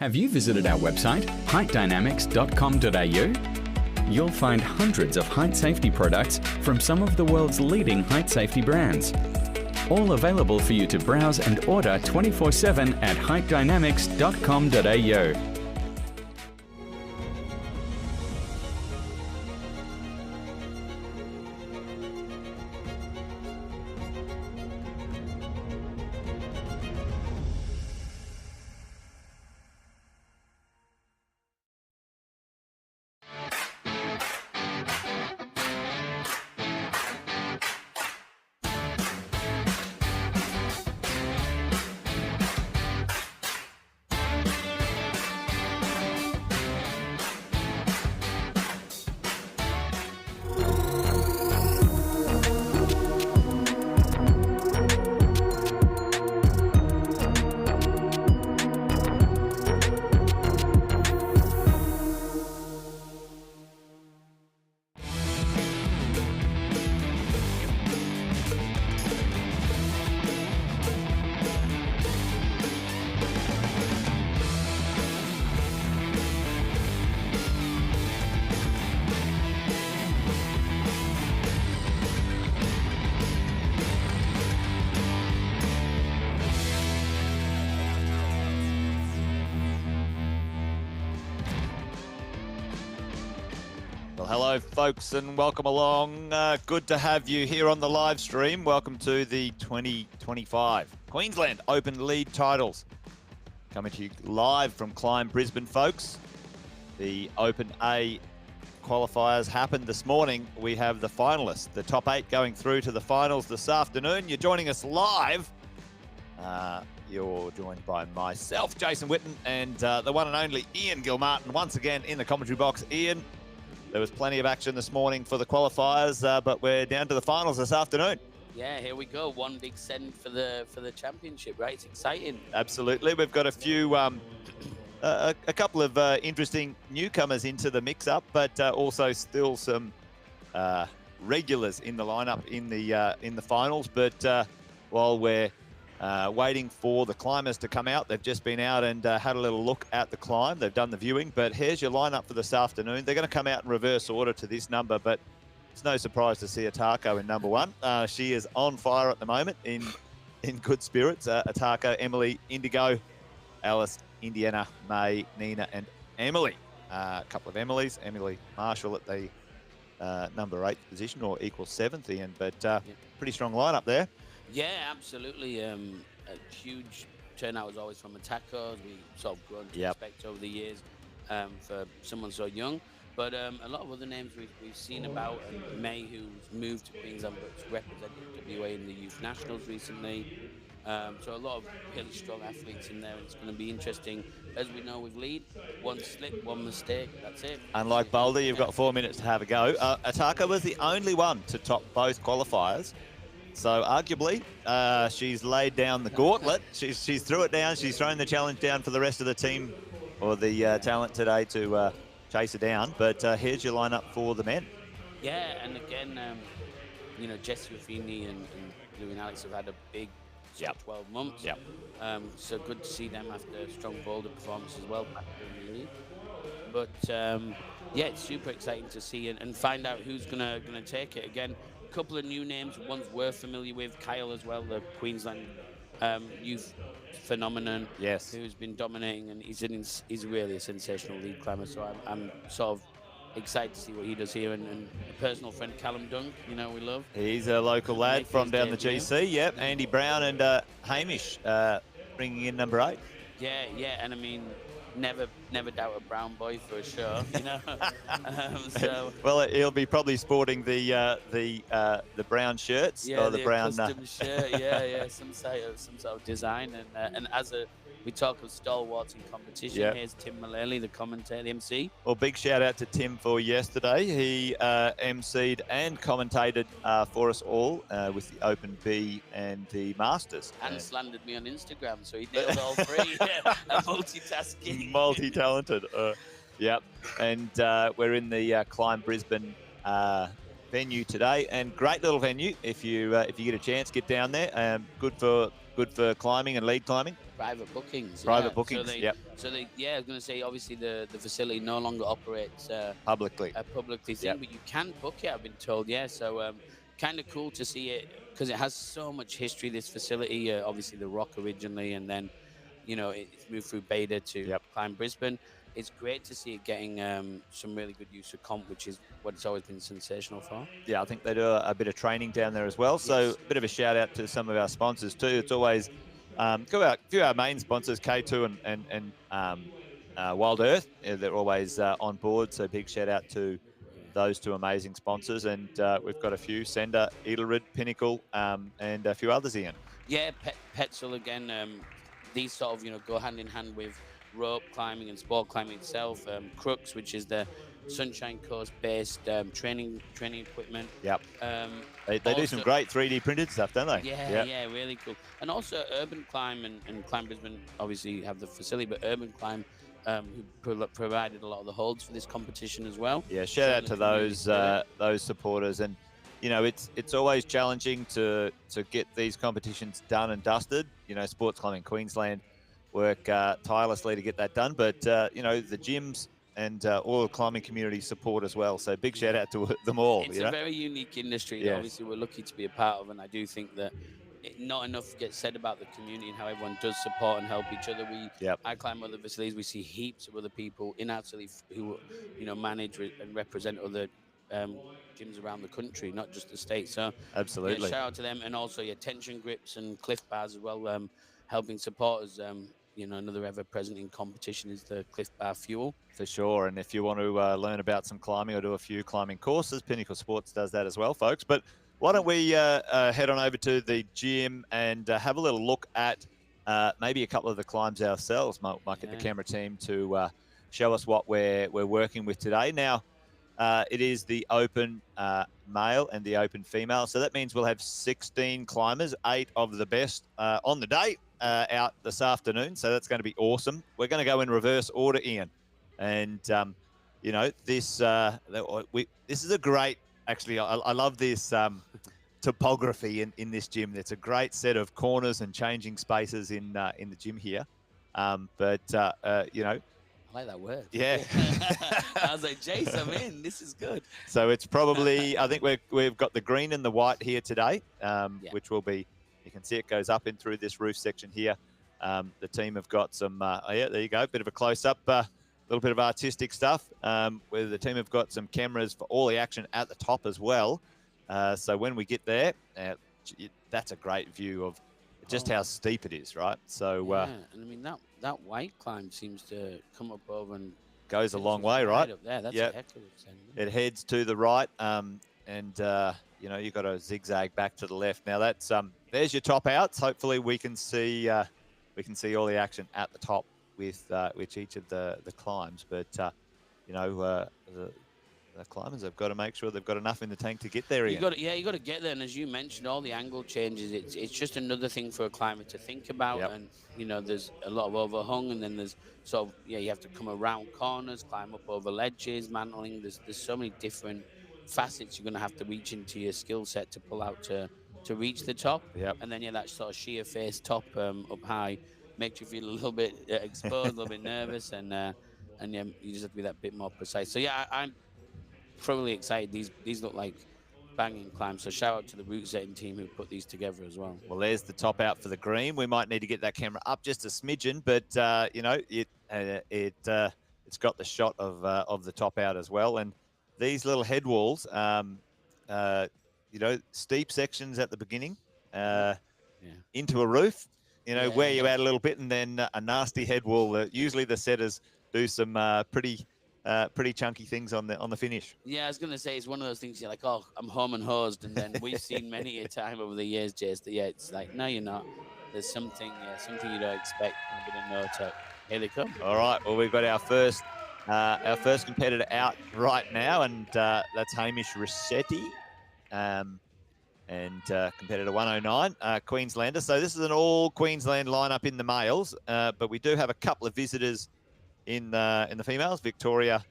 Have you visited our website, heightdynamics.com.au? You'll find hundreds of height safety products from some of the world's leading height safety brands. All available for you to browse and order 24/7 at heightdynamics.com.au. Hello, folks, and welcome along. Good to have you here on the live stream. Welcome to the 2025 Queensland Open League titles. Coming to you live from CLIMB Brisbane, folks. The Open A qualifiers happened this morning. We have the finalists, the top 8 going through to the finals this afternoon. You're joining us live. You're joined by myself, Jason Witten, and the one and only Ian Gilmartin once again in the commentary box. Ian, there was plenty of action this morning for the qualifiers, but we're down to the finals this afternoon. Yeah, here we go. One big send for the championship, right? It's exciting. Absolutely. We've got a few, a couple of interesting newcomers into the mix-up, but also still some regulars in the lineup in the finals. But while we're waiting for the climbers to come out, they've just been out and had a little look at the climb. They've done the viewing, but here's your lineup for this afternoon. They're going to come out in reverse order to this number, but it's no surprise to see Atako in number 1. She is on fire at the moment, in good spirits. Atako, Emily, Indigo, Alice, Indiana, May, Nina, and Emily. A couple of Emilys. Emily Marshall at the number 8 position, or equal 7th, Ian, but pretty strong lineup there. Yeah, absolutely. A huge turnout as always from attackers. We sort of grown to respect over the years for someone so young. But a lot of other names we've seen about. May, who's moved to Queensland, but represented WA in the Youth Nationals recently. So a lot of really strong athletes in there, and it's going to be interesting. As we know with lead, one slip, one mistake, that's it. Unlike Boulder, you've got 4 minutes to have a go. Atako was the only one to top both qualifiers. So arguably, she's laid down the gauntlet. She's threw it down. She's thrown the challenge down for the rest of the team, or the talent today, to chase her down. But here's your lineup for the men. Yeah, and again, you know, Jesse Ruffini and Lou and Alex have had a big 12 months. So good to see them after strong Boulder performance as well back in the league. But yeah, it's super exciting to see and find out who's gonna take it again. Couple of new names. Ones we're familiar with, Kyle as well, the Queensland youth phenomenon. Yes, who's been dominating, and he's really a sensational lead climber. So I'm sort of excited to see what he does here. And a personal friend, Callum Dunk, you know, we love. He's a local lad from down the GC. Yep, Andy Brown and Hamish bringing in number 8. Yeah, and I mean, never doubt a brown boy for sure, you know. So well, he'll be probably sporting the brown shirts, or the brown custom shirt, some sort of design, and as we talk of stalwarts in competition, here's Tim Mullally, the commentator, the MC. Well, big shout out to Tim for yesterday. He MC'd and commentated for us all with the Open B and the Masters. And slandered me on Instagram, so he nailed all three. Multitasking. Multi-talented. Yep. And we're in the CLIMB Brisbane venue today, and great little venue. If you get a chance, get down there. Good for good for climbing and lead climbing? Private bookings. Private Yeah. bookings, yep. So they, yeah, I was going to say, obviously the facility no longer operates Publicly. a publicly thing, Yep. but you can book it, I've been told. Yeah. So kind of cool to see it because it has so much history, this facility. Obviously the Rock originally, and then, it's moved through beta to Yep. CLIMB Brisbane. It's great to see it getting some really good use of comp, which is what it's always been sensational for. Yeah, I think they do a bit of training down there as well. So Yes. a bit of a shout out to some of our sponsors too. It's always a few of our main sponsors, K2 and Wild Earth. They're always on board. So big shout out to those two amazing sponsors. And we've got a few, Sender, Edelrid, Pinnacle, and a few others, Ian. Yeah, Petzl again. These sort of go hand in hand with rope climbing and sport climbing itself. Crux, which is the Sunshine Coast based training equipment. Yep. They Also, do some great 3D printed stuff, don't they? Yeah, really cool. And also Urban Climb and CLIMB Brisbane obviously have the facility, but Urban Climb who provided a lot of the holds for this competition as well. Yeah, shout out to those supporters. And it's always challenging to get these competitions done and dusted. Sports Climbing Queensland work tirelessly to get that done, but the gyms and all the climbing community support as well. So big shout out to them all. It's a very unique industry that obviously we're lucky to be a part of, and I do think that not enough gets said about the community and how everyone does support and help each other. I climb other facilities. We see heaps of other people in our facility who manage and represent other gyms around the country, not just the state. So absolutely, shout out to them, and also tension grips and cliff bars as well, helping supporters. Another ever present in competition is the Cliff Bar Fuel. For sure. And if you want to learn about some climbing or do a few climbing courses, Pinnacle Sports does that as well, folks. But why don't we head on over to the gym and have a little look at maybe a couple of the climbs ourselves. Might get the camera team to show us what we're working with today. Now, it is the open male and the open female. So that means we'll have 16 climbers, 8 of the best on the day. Out this afternoon, so that's going to be awesome. We're going to go in reverse order, Ian, and this is a great. Actually, I love this topography in this gym. It's a great set of corners and changing spaces in the gym here. I like that word. Yeah. I was like, Jace, I'm in. This is good. So it's probably. I think we've got the green and the white here today, which will be. You can see it goes up in through this roof section here. The team have got some, there you go, bit of a close-up, a little bit of artistic stuff, where the team have got some cameras for all the action at the top as well. So when we get there, that's a great view of just how steep it is, right? So and I mean, that white climb seems to come up over and goes a long way, right? Up there. That's a heck of a descent. It heads to the right, and you've got to zigzag back to the left. Now that's there's your top outs. Hopefully we can see all the action at the top with each of the climbs. But the climbers have got to make sure they've got enough in the tank to get there. You got to get there. And as you mentioned, all the angle changes. It's just another thing for a climber to think about. Yep. And there's a lot of overhung, and then there's sort of you have to come around corners, climb up over ledges, mantling. There's so many different facets you're going to have to reach into your skill set to pull out to reach the top. Yep. And then that sort of sheer face top up high makes you feel a little bit exposed, a little bit nervous, and you just have to be that bit more precise. So I'm thoroughly excited. These look like banging climbs. So shout out to the route setting team who put these together as well. Well, there's the top out for the green. We might need to get that camera up just a smidgen, but it's got the shot of the top out as well. And these little head walls, steep sections at the beginning, into a roof, where you add a little bit, and then a nasty head wall. Usually the setters do some pretty chunky things on the finish. Yeah, I was going to say, it's one of those things you're like, oh, I'm home and hosed. And then we've seen many a time over the years, Jace, that, it's like, no, you're not. There's something you don't expect, a bit of no-tech. Here they come. All right, well, we've got our first competitor out right now, and that's Hamish Rossetti, and competitor 109, Queenslander. So this is an all Queensland lineup in the males, but we do have a couple of visitors in the females, Victoria,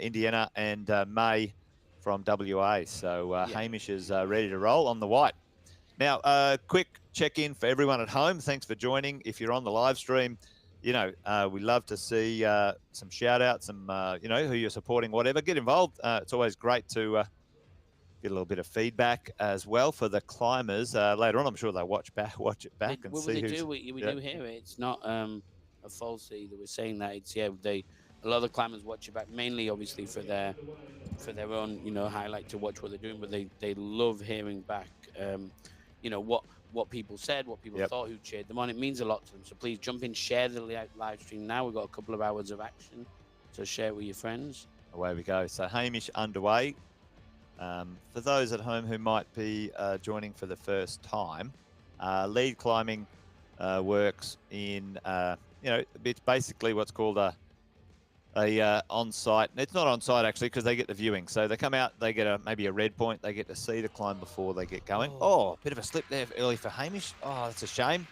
Indiana, and May from WA. So Hamish is ready to roll on the white. Now, quick check-in for everyone at home. Thanks for joining. If you're on the live stream, we love to see some shout-outs, some, who you're supporting, whatever. Get involved. It's always great to get a little bit of feedback as well for the climbers. Later on, I'm sure they'll watch it back and see who's... We do hear it. It's not a falsity that we're saying that. It's, a lot of the climbers watch it back, mainly, obviously, for their own, highlight to watch what they're doing, but they love hearing back, what people said, what people thought, who cheered them on. It means a lot to them. So please jump in, share the live stream now. We've got a couple of hours of action, so share it with your friends. Away we go. So Hamish underway. For those at home who might be joining for the first time, lead climbing works in, it's basically what's called a on-site. It's not on-site actually because they get the viewing. So they come out, they get maybe a red point. They get to see the climb before they get going. Oh, bit of a slip there early for Hamish. Oh, that's a shame.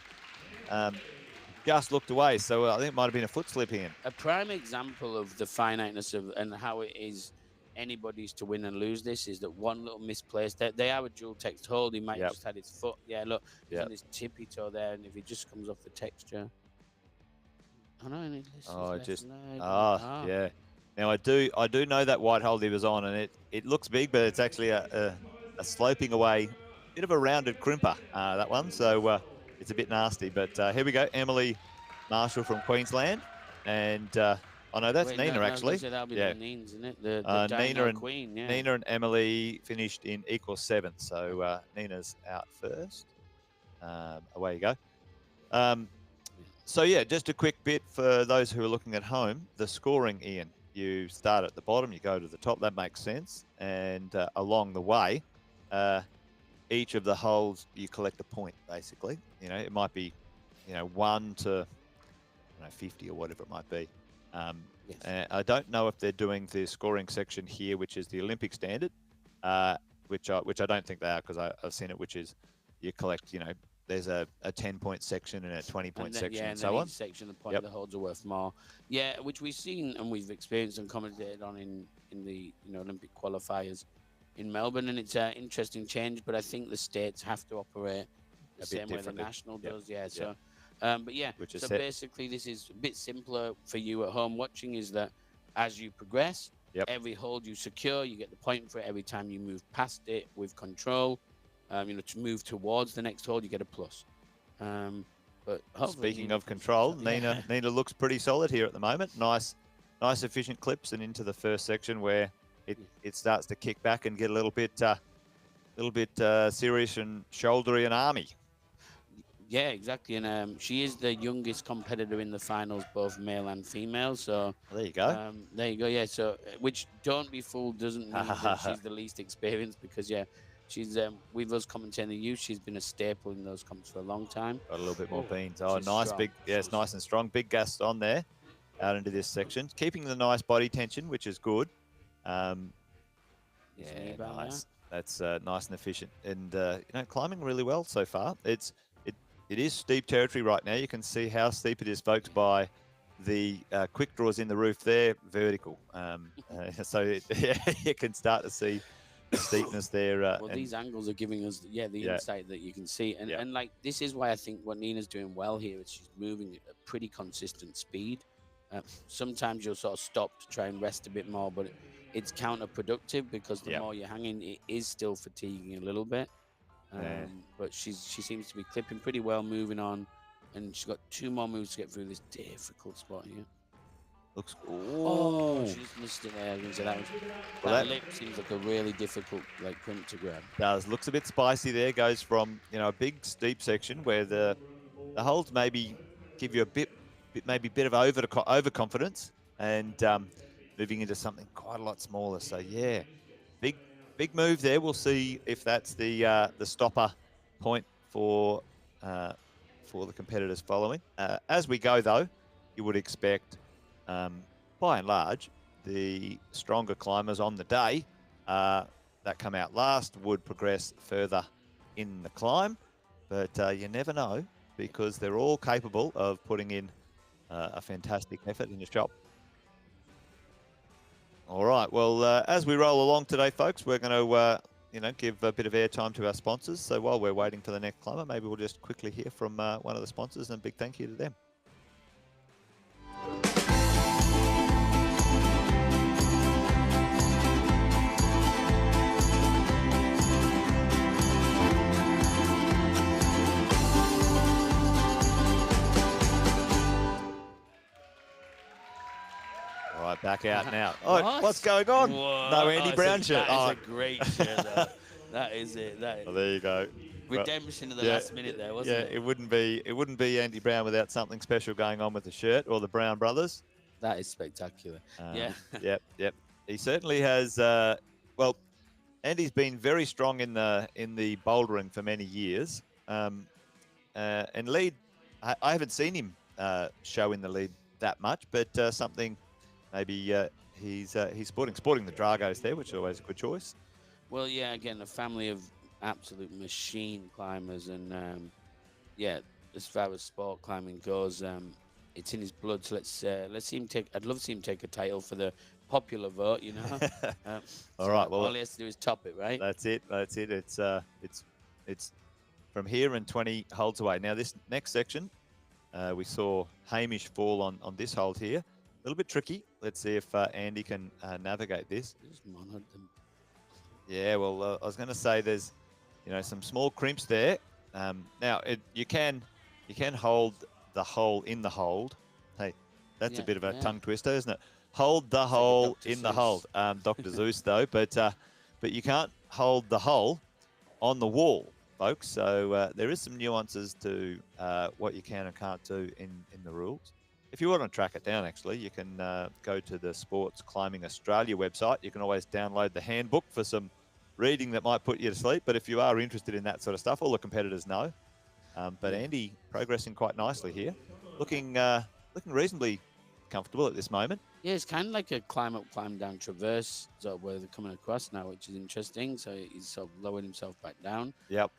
Just looked away, so I think it might have been a foot slip here. A prime example of the finiteness of and how it is anybody's to win and lose this is that one little misplaced. They are a dual text hold. He might have just had his foot. Yeah, look, he's on his tippy toe there, and if he just comes off the texture. Oh no, yeah. Now I do know that white hold he was on, and it looks big, but it's actually a sloping away, bit of a rounded crimper, that one. So it's a bit nasty. But here we go, Emily Marshall from Queensland, and that's Nina actually. That'll be the Nines, isn't it? The Nina and Queen. Yeah. Nina and Emily finished in equal 7th. So Nina's out first. Away you go. So, yeah, just a quick bit for those who are looking at home. The scoring, Ian, you start at the bottom, you go to the top. That makes sense. And along the way, each of the holes, you collect a point, basically. It might be, 1 to 50 or whatever it might be. I don't know if they're doing the scoring section here, which is the Olympic standard, which I don't think they are because I've seen it, which is you collect, there's a 10-point section and a 20-point section and so on. Each section, the point of the holds are worth more. Yeah, which we've seen and we've experienced and commented on in the Olympic qualifiers in Melbourne, and it's an interesting change. But I think the states have to operate the same way the national does. Yeah, so. But yeah, so basically this is a bit simpler for you at home watching, is that as you progress, every hold you secure, you get the point for it. Every time you move past it with control, to move towards the next hold, you get a plus. But speaking of control, Nina looks pretty solid here at the moment. Nice efficient clips and into the first section where it starts to kick back and get a little bit serious and shouldery and army. Yeah, exactly. And she is the youngest competitor in the finals, both male and female. So there you go. There you go. Yeah. So, which, don't be fooled, doesn't mean that she's the least experienced, because she's with us commentating the youth. She's been a staple in those comps for a long time. Got a little bit more beans. Oh, nice strong. It's nice and strong. Big gas on there, out into this section, keeping the nice body tension, which is good. Nice. That's nice and efficient, and climbing really well so far. It is steep territory right now. You can see how steep it is, folks, by the quick draws in the roof there, vertical. So you can start to see the steepness there. Well, these angles are giving us, the insight that you can see. And like, this is why I think what Nina's doing well here is she's moving at a pretty consistent speed. Sometimes you'll sort of stop to try and rest a bit more, but it's counterproductive because the more you're hanging, it is still fatiguing a little bit. But she seems to be clipping pretty well, moving on, and she's got 2 more moves to get through this difficult spot here. Looks. She's missed it there. That lip seems like a really difficult crimp to grab. Does. Looks a bit spicy there. Goes from a big steep section where the holds maybe give you a bit of overconfidence, and moving into something quite a lot smaller. So yeah, big move there. We'll see if that's the stopper point for the competitors following. As we go, though, you would expect, by and large, the stronger climbers on the day that come out last would progress further in the climb. But you never know, because they're all capable of putting in a fantastic effort in the shop. All right, well, as we roll along today, folks, we're going to give a bit of airtime to our sponsors. So while we're waiting for the next climber, maybe we'll just quickly hear from one of the sponsors, and a big thank you to them. All right, back out now. Oh, what's going on? What? No Andy Brown shirt. That is a great shirt, though. That is it. Well, there you go. Redemption of the last minute there, wasn't it? Yeah, it wouldn't be Andy Brown without something special going on with the shirt, or the Brown brothers. That is spectacular. Yeah. Yep. He certainly has. Well, Andy's been very strong in the bouldering for many years. And lead, I haven't seen him show in the lead that much, but something maybe he's sporting the Dragos there, which is always a good choice. Well, yeah, again, a family of absolute machine climbers, and as far as sport climbing goes, it's in his blood. So let's see him take. I'd love to see him take a title for the popular vote. All right. Well, all he has to do is top it, right? That's it. It's from here and 20 holes away. Now this next section, we saw Hamish fall on this hold here. A little bit tricky. Let's see if Andy can navigate this. Just monoed them. Yeah, well, I was going to say there's, some small crimps there. Now you can hold the hole in the hold. Hey, that's a bit of a tongue twister, isn't it? Hold the hole in the hold, Dr. Zeus though. But you can't hold the hole on the wall, folks. So there is some nuances to what you can and can't do in the rules. If you want to track it down, actually, you can go to the Sports Climbing Australia website. You can always download the handbook for some reading that might put you to sleep. But if you are interested in that sort of stuff, all the competitors know. But Andy progressing quite nicely here, looking reasonably comfortable at this moment. Yeah, it's kind of like a climb up, climb down traverse, sort of where they're coming across now, which is interesting. So he's sort of lowering himself back down. Yep.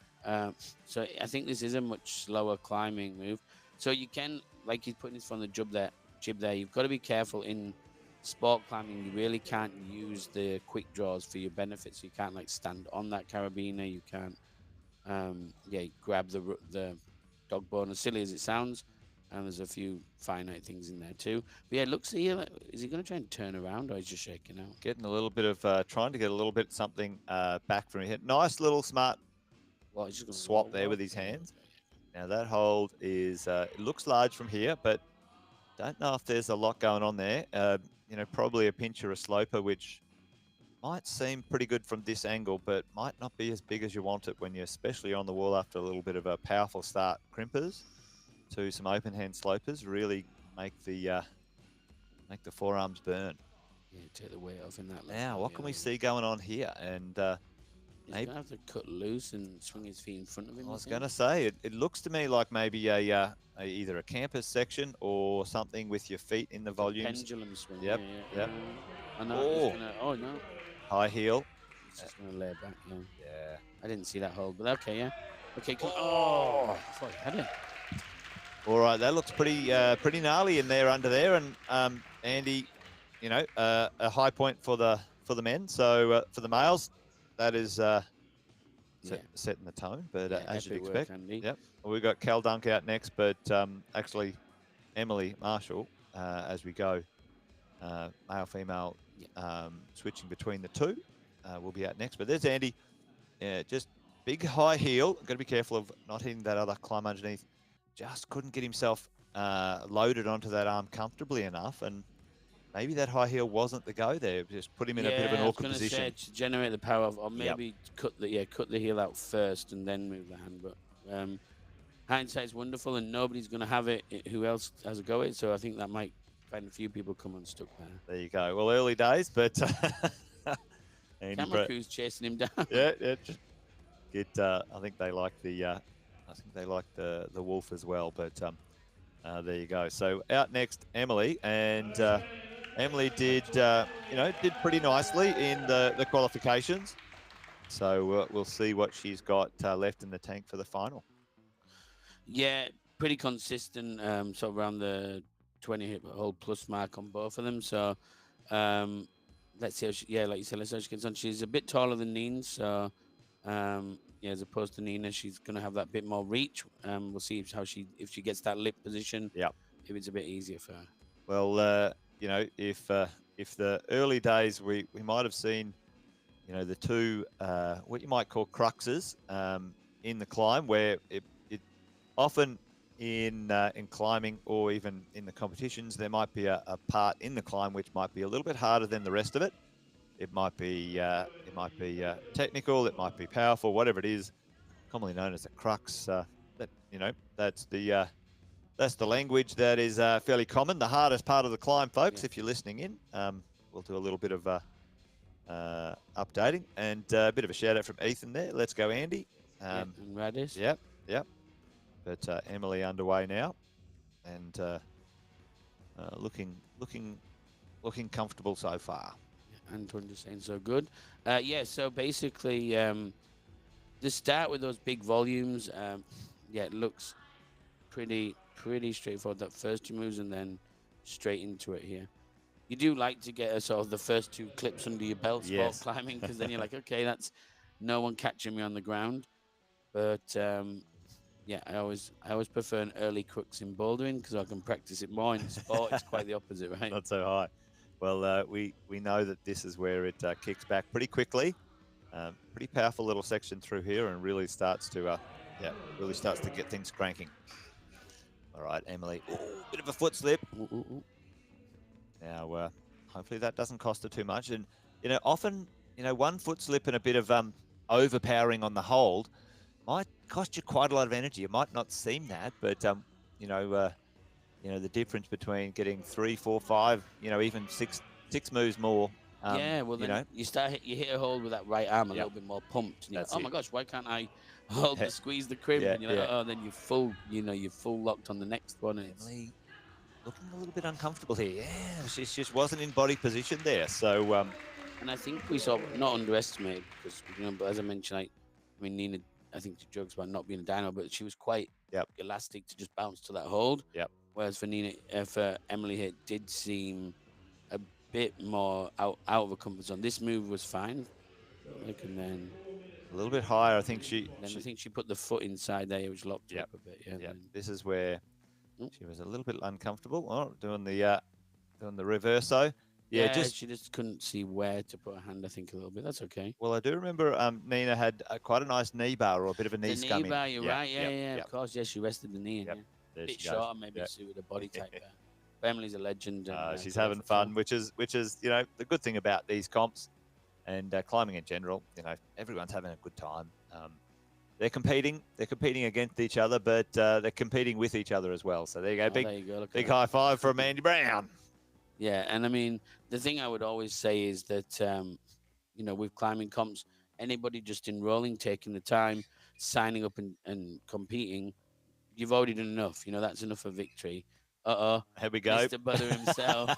So I think this is a much slower climbing move. So you can, like he's putting his foot on the jib there. You've got to be careful in sport climbing. You really can't use the quick draws for your benefit. So you can't like stand on that carabiner. You can't, grab the dog bone, as silly as it sounds. And there's a few finite things in there too. But yeah, it looks here. Like, is he going to try and turn around, or is he just shaking out? Getting a little bit of trying to get a little bit something back from here. Nice little smart swap there with his hands. Now that hold is it looks large from here, but don't know if there's a lot going on there. Probably a pinch or a sloper, which might seem pretty good from this angle, but might not be as big as you want it when you're especially on the wall after a little bit of a powerful start. Crimpers to some open hand slopers really make the forearms burn. Yeah, take the weight off in that. Now, what can we see going on here? And he's going to have to cut loose and swing his feet in front of him. I was going to say, it looks to me like maybe either a campus section or something with your feet in the volumes. Pendulum swing. Yep. I know. Oh, no. High heel. He's just going to lay it back. Yeah. I didn't see that hold, but okay, yeah. Okay, come on. Oh, I thought he had it. All right, that looks pretty gnarly in there under there, and Andy, a high point for the men. So for the males, that is setting the tone. But as you expect, yep. Well, we've got Cal Dunk out next, but actually Emily Marshall as we go male female switching between the two will be out next. But there's Andy, just big high heel. Got to be careful of not hitting that other climb underneath. Just couldn't get himself loaded onto that arm comfortably enough, and maybe that high heel wasn't the go there. Just put him in a bit of an awkward position. To generate the power, or maybe cut the heel out first and then move the hand. But hindsight's wonderful, and nobody's going to have it. Who else has a go at it? So I think that might find a few people come unstuck there. There you go. Well, early days, but camera crew's chasing him down. Yeah. I think they like the. I think they like the wolf as well, but there you go. So out next, Emily, and Emily did pretty nicely in the qualifications. So we'll see what she's got left in the tank for the final. Yeah, pretty consistent, sort of around the 20-hole plus mark on both of them. So let's see how she, like you said, let's see how she gets on. She's a bit taller than Neen, so Yeah, as opposed to Nina, she's going to have that bit more reach. We'll see if she gets that lip position. Yeah. If it's a bit easier for her. Well, if the early days we might have seen, the two what you might call cruxes in the climb, where it often in climbing or even in the competitions, there might be a part in the climb which might be a little bit harder than the rest of it. It might be technical, it might be powerful, whatever it is, commonly known as a crux. That's the language that is fairly common. The hardest part of the climb, folks, if you're listening in, we'll do a little bit of updating and a bit of a shout out from Ethan there. Let's go, Andy. And Radis. Yep. But Emily underway now, and looking comfortable so far. Antoine just saying so good. So basically, the start with those big volumes, it looks pretty straightforward. That first two moves and then straight into it here. You do like to get a sort of the first two clips under your belt sport climbing, because then you're like, okay, that's no one catching me on the ground. But I always prefer an early crux in bouldering because I can practice it more. In sport, it's quite the opposite, right? Not so high. Well, we know that this is where it kicks back pretty quickly. Pretty powerful little section through here, and really starts to get things cranking. All right, Emily. Ooh, bit of a foot slip. Ooh. Now, hopefully that doesn't cost her too much. And often, one foot slip and a bit of overpowering on the hold might cost you quite a lot of energy. It might not seem that, but the difference between getting 3, 4, 5, even six moves more. You hit a hold with that right arm a little bit more pumped. And That's oh my gosh, why can't I hold to squeeze the crimp? And you're like, then you're full locked on the next one. And Emily looking a little bit uncomfortable here. Yeah, she just wasn't in body position there. So, and I think we saw not underestimated because but as I mentioned, Nina, I think she jokes about not being a dino, but she was quite elastic to just bounce to that hold. Yep. Whereas for Emily, it did seem a bit more out of a comfort zone. This move was fine, and then a little bit higher. I think I think she put the foot inside there, which locked her up a bit. Yeah. This is where she was a little bit uncomfortable. Oh, doing the reverso. Yeah, she just couldn't see where to put her hand, I think, a little bit. That's okay. Well, I do remember Nina had quite a nice knee bar or a bit of a knee scum. The knee bar, you're right. Yeah, of course. Yeah, she rested the knee in. There a bit she shorter, maybe suited her body type there. But Emily's a legend. She's having fun, which is the good thing about these comps and climbing in general. Everyone's having a good time. They're competing against each other, but they're competing with each other as well. So there you go. Big high five from Andy Brown. Yeah, and I mean, the thing I would always say is that, with climbing comps, anybody just enrolling, taking the time, signing up and competing, you've already done enough. That's enough for victory. Here we go. Mr. Butter himself.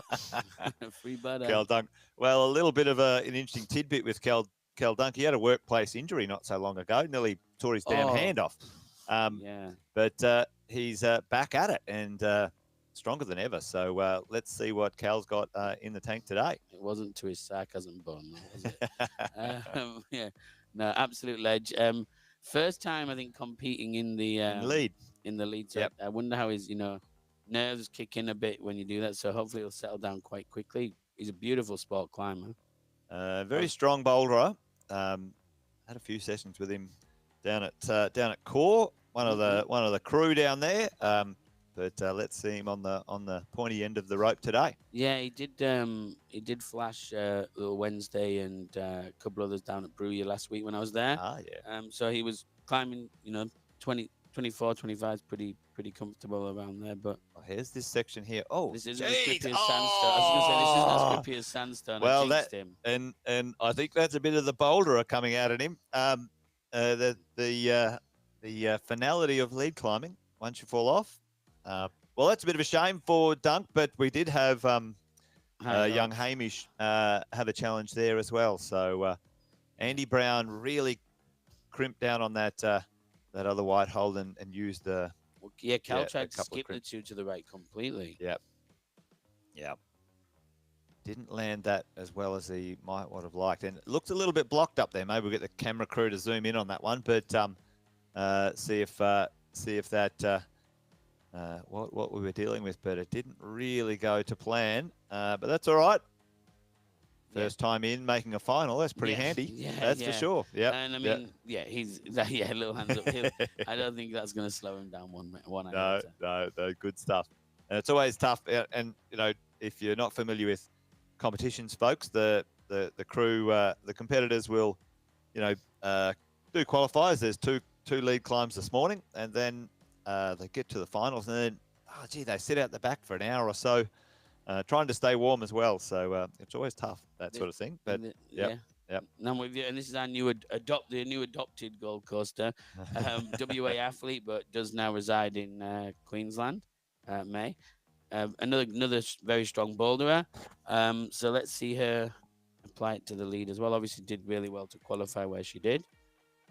Free butter. Kel Dunk. Well, a little bit of an interesting tidbit with Kel Dunk. He had a workplace injury not so long ago. Nearly tore his damn hand off. But he's back at it and stronger than ever. So let's see what Cal's got in the tank today. It wasn't to his sarcasm bun, was it? No, absolute ledge. First time, I think, competing in the lead. In the lead. So I wonder how his, nerves kick in a bit when you do that. So hopefully he'll settle down quite quickly. He's a beautiful sport climber. Very strong boulderer. Had a few sessions with him down at Core. One of the crew down there. But let's see him on the pointy end of the rope today. Yeah, he did flash little Wednesday and a couple others down at Brewyer last week when I was there. So he was climbing, 20, 24, 25 is pretty comfortable around there. But here's this section here. Oh, this isn't as grippy as sandstone. I was going to say this isn't as grippy as sandstone. Well, I jinxed him. And I think that's a bit of the boulderer coming out at him. The finality of lead climbing once you fall off. Well, that's a bit of a shame for Dunk, but we did have young Hamish have a challenge there as well. So Andy Brown really crimped down on that other white hole and used the. Cal tried to skip the two to the right completely. Yep. didn't land that as well as he might would have liked, and it looked a little bit blocked up there. Maybe we'll get the camera crew to zoom in on that one, but see if that what we were dealing with. But it didn't really go to plan. But that's all right. First time in, making a final. That's pretty handy. That's for sure. Yeah. And I mean, he's little hands up. I don't think that's going to slow him down one iota. No, good stuff. And it's always tough. And if you're not familiar with competitions, folks, the crew, the competitors will, do qualifiers. There's two lead climbs this morning, and then they get to the finals, and then they sit out the back for an hour or so. Trying to stay warm as well, so it's always tough, that sort of thing. But Yep. And I'm with you. And this is our new adopted Gold Coaster, WA athlete, but does now reside in Queensland. May, another very strong boulderer. So let's see her apply it to the lead as well. Obviously, did really well to qualify where she did.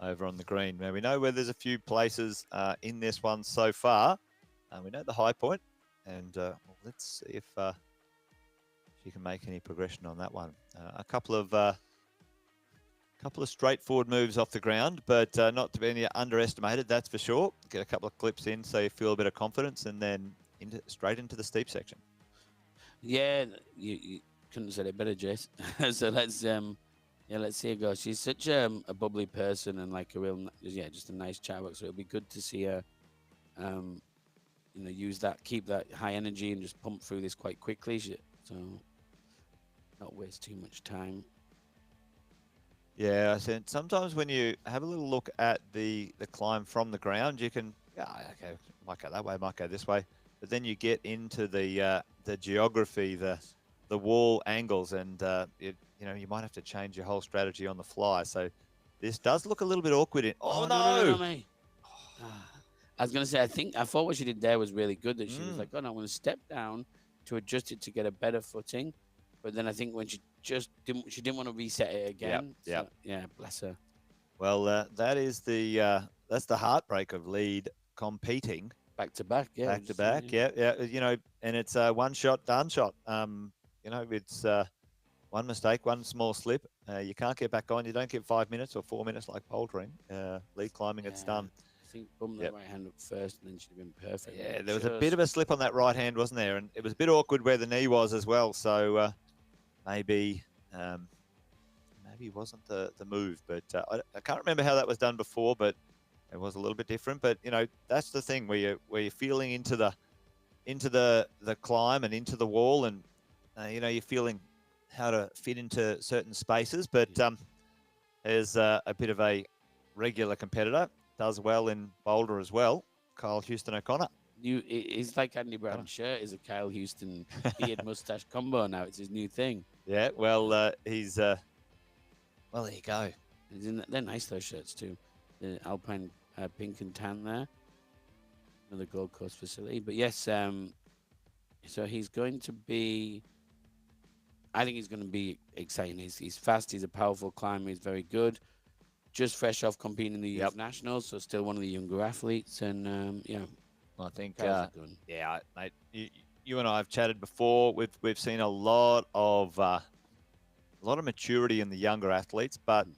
Over on the green. Now we know where there's a few places in this one so far. We know the high point, and let's see if she can make any progression on that one. A couple of straightforward moves off the ground, but not to be underestimated, that's for sure. Get a couple of clips in so you feel a bit of confidence, and then straight into the steep section. Yeah, you couldn't have said it better, Jace. So let's see her go. She's such a bubbly person and like a real, just a nice chatterbox. So it'll be good to see her, use that, keep that high energy and just pump through this quite quickly. So not waste too much time. Yeah, I said sometimes when you have a little look at the climb from the ground, you can, okay, might go that way, might go this way, but then you get into the geography, the wall angles, and you might have to change your whole strategy on the fly. So this does look a little bit awkward. No, mate. I was gonna say, I thought what she did there was really good. That she was like, "Oh no, I'm gonna step down to adjust it to get a better footing," but then I think when she didn't want to reset it again. Yeah, bless her. Well, that's the heartbreak of lead competing back to back. Yeah, back to back. Yeah. And it's one shot, done shot. It's one mistake, one small slip. You can't get back on. You don't get 5 minutes or 4 minutes like bouldering. Lead climbing, it's done. I think bump that right hand up first, and then she'd have been perfect. Yeah, there was a bit of a slip on that right hand, wasn't there? And it was a bit awkward where the knee was as well. So maybe wasn't the move. But I can't remember how that was done before, but it was a little bit different. But that's the thing where you're feeling into the climb and into the wall, and you're feeling how to fit into certain spaces. But there's a bit of a regular competitor. Does well in boulder as well. Kyle Houston O'Connor. He's like Andy Brown's shirt is a Kyle Houston beard mustache combo now. It's his new thing. Yeah, well, he's well, there you go. They're nice, those shirts too. The Alpine pink and tan there. Another Gold Coast facility. But yes, so he's going to be, I think he's going to be exciting. He's fast. He's a powerful climber. He's very good. Just fresh off competing in the youth nationals, so still one of the younger athletes. And I think mate. You and I have chatted before. We've seen a lot of maturity in the younger athletes, but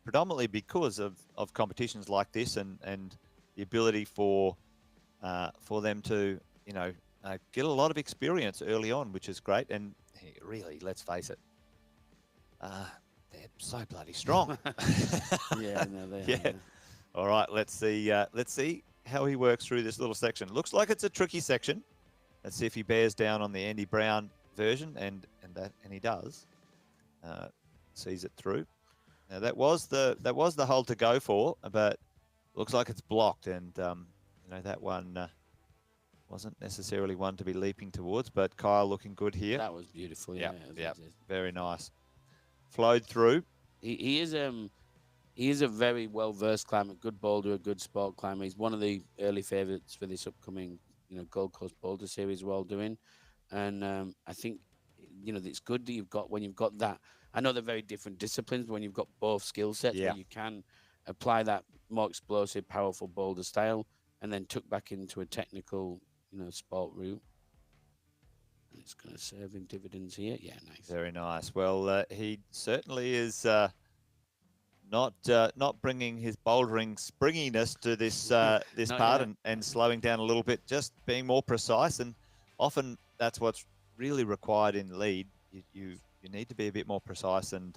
predominantly because of competitions like this and the ability for them to get a lot of experience early on, which is great. And really, let's face it. They're so bloody strong. Yeah. All right, let's see how he works through this little section. Looks like it's a tricky section. Let's see if he bears down on the Andy Brown version, and he does. Sees it through. Now that was the hole to go for, but looks like it's blocked, and that one wasn't necessarily one to be leaping towards. But Kyle looking good here. That was beautiful. Yeah, very nice. Flowed through. He is a very well-versed climber, good boulder, a good sport climber. He's one of the early favourites for this upcoming, Gold Coast Boulder Series we're all doing. And I think, it's good that when you've got that. I know they're very different disciplines, but when you've got both skill sets where you can apply that more explosive, powerful boulder style and then tuck back into a technical, sport route. It's going to serve him dividends here. Yeah, nice. Very nice. Well, he certainly is not bringing his bouldering springiness to this this Not part yet. and slowing down a little bit, just being more precise. And often that's what's really required in lead. You need to be a bit more precise. And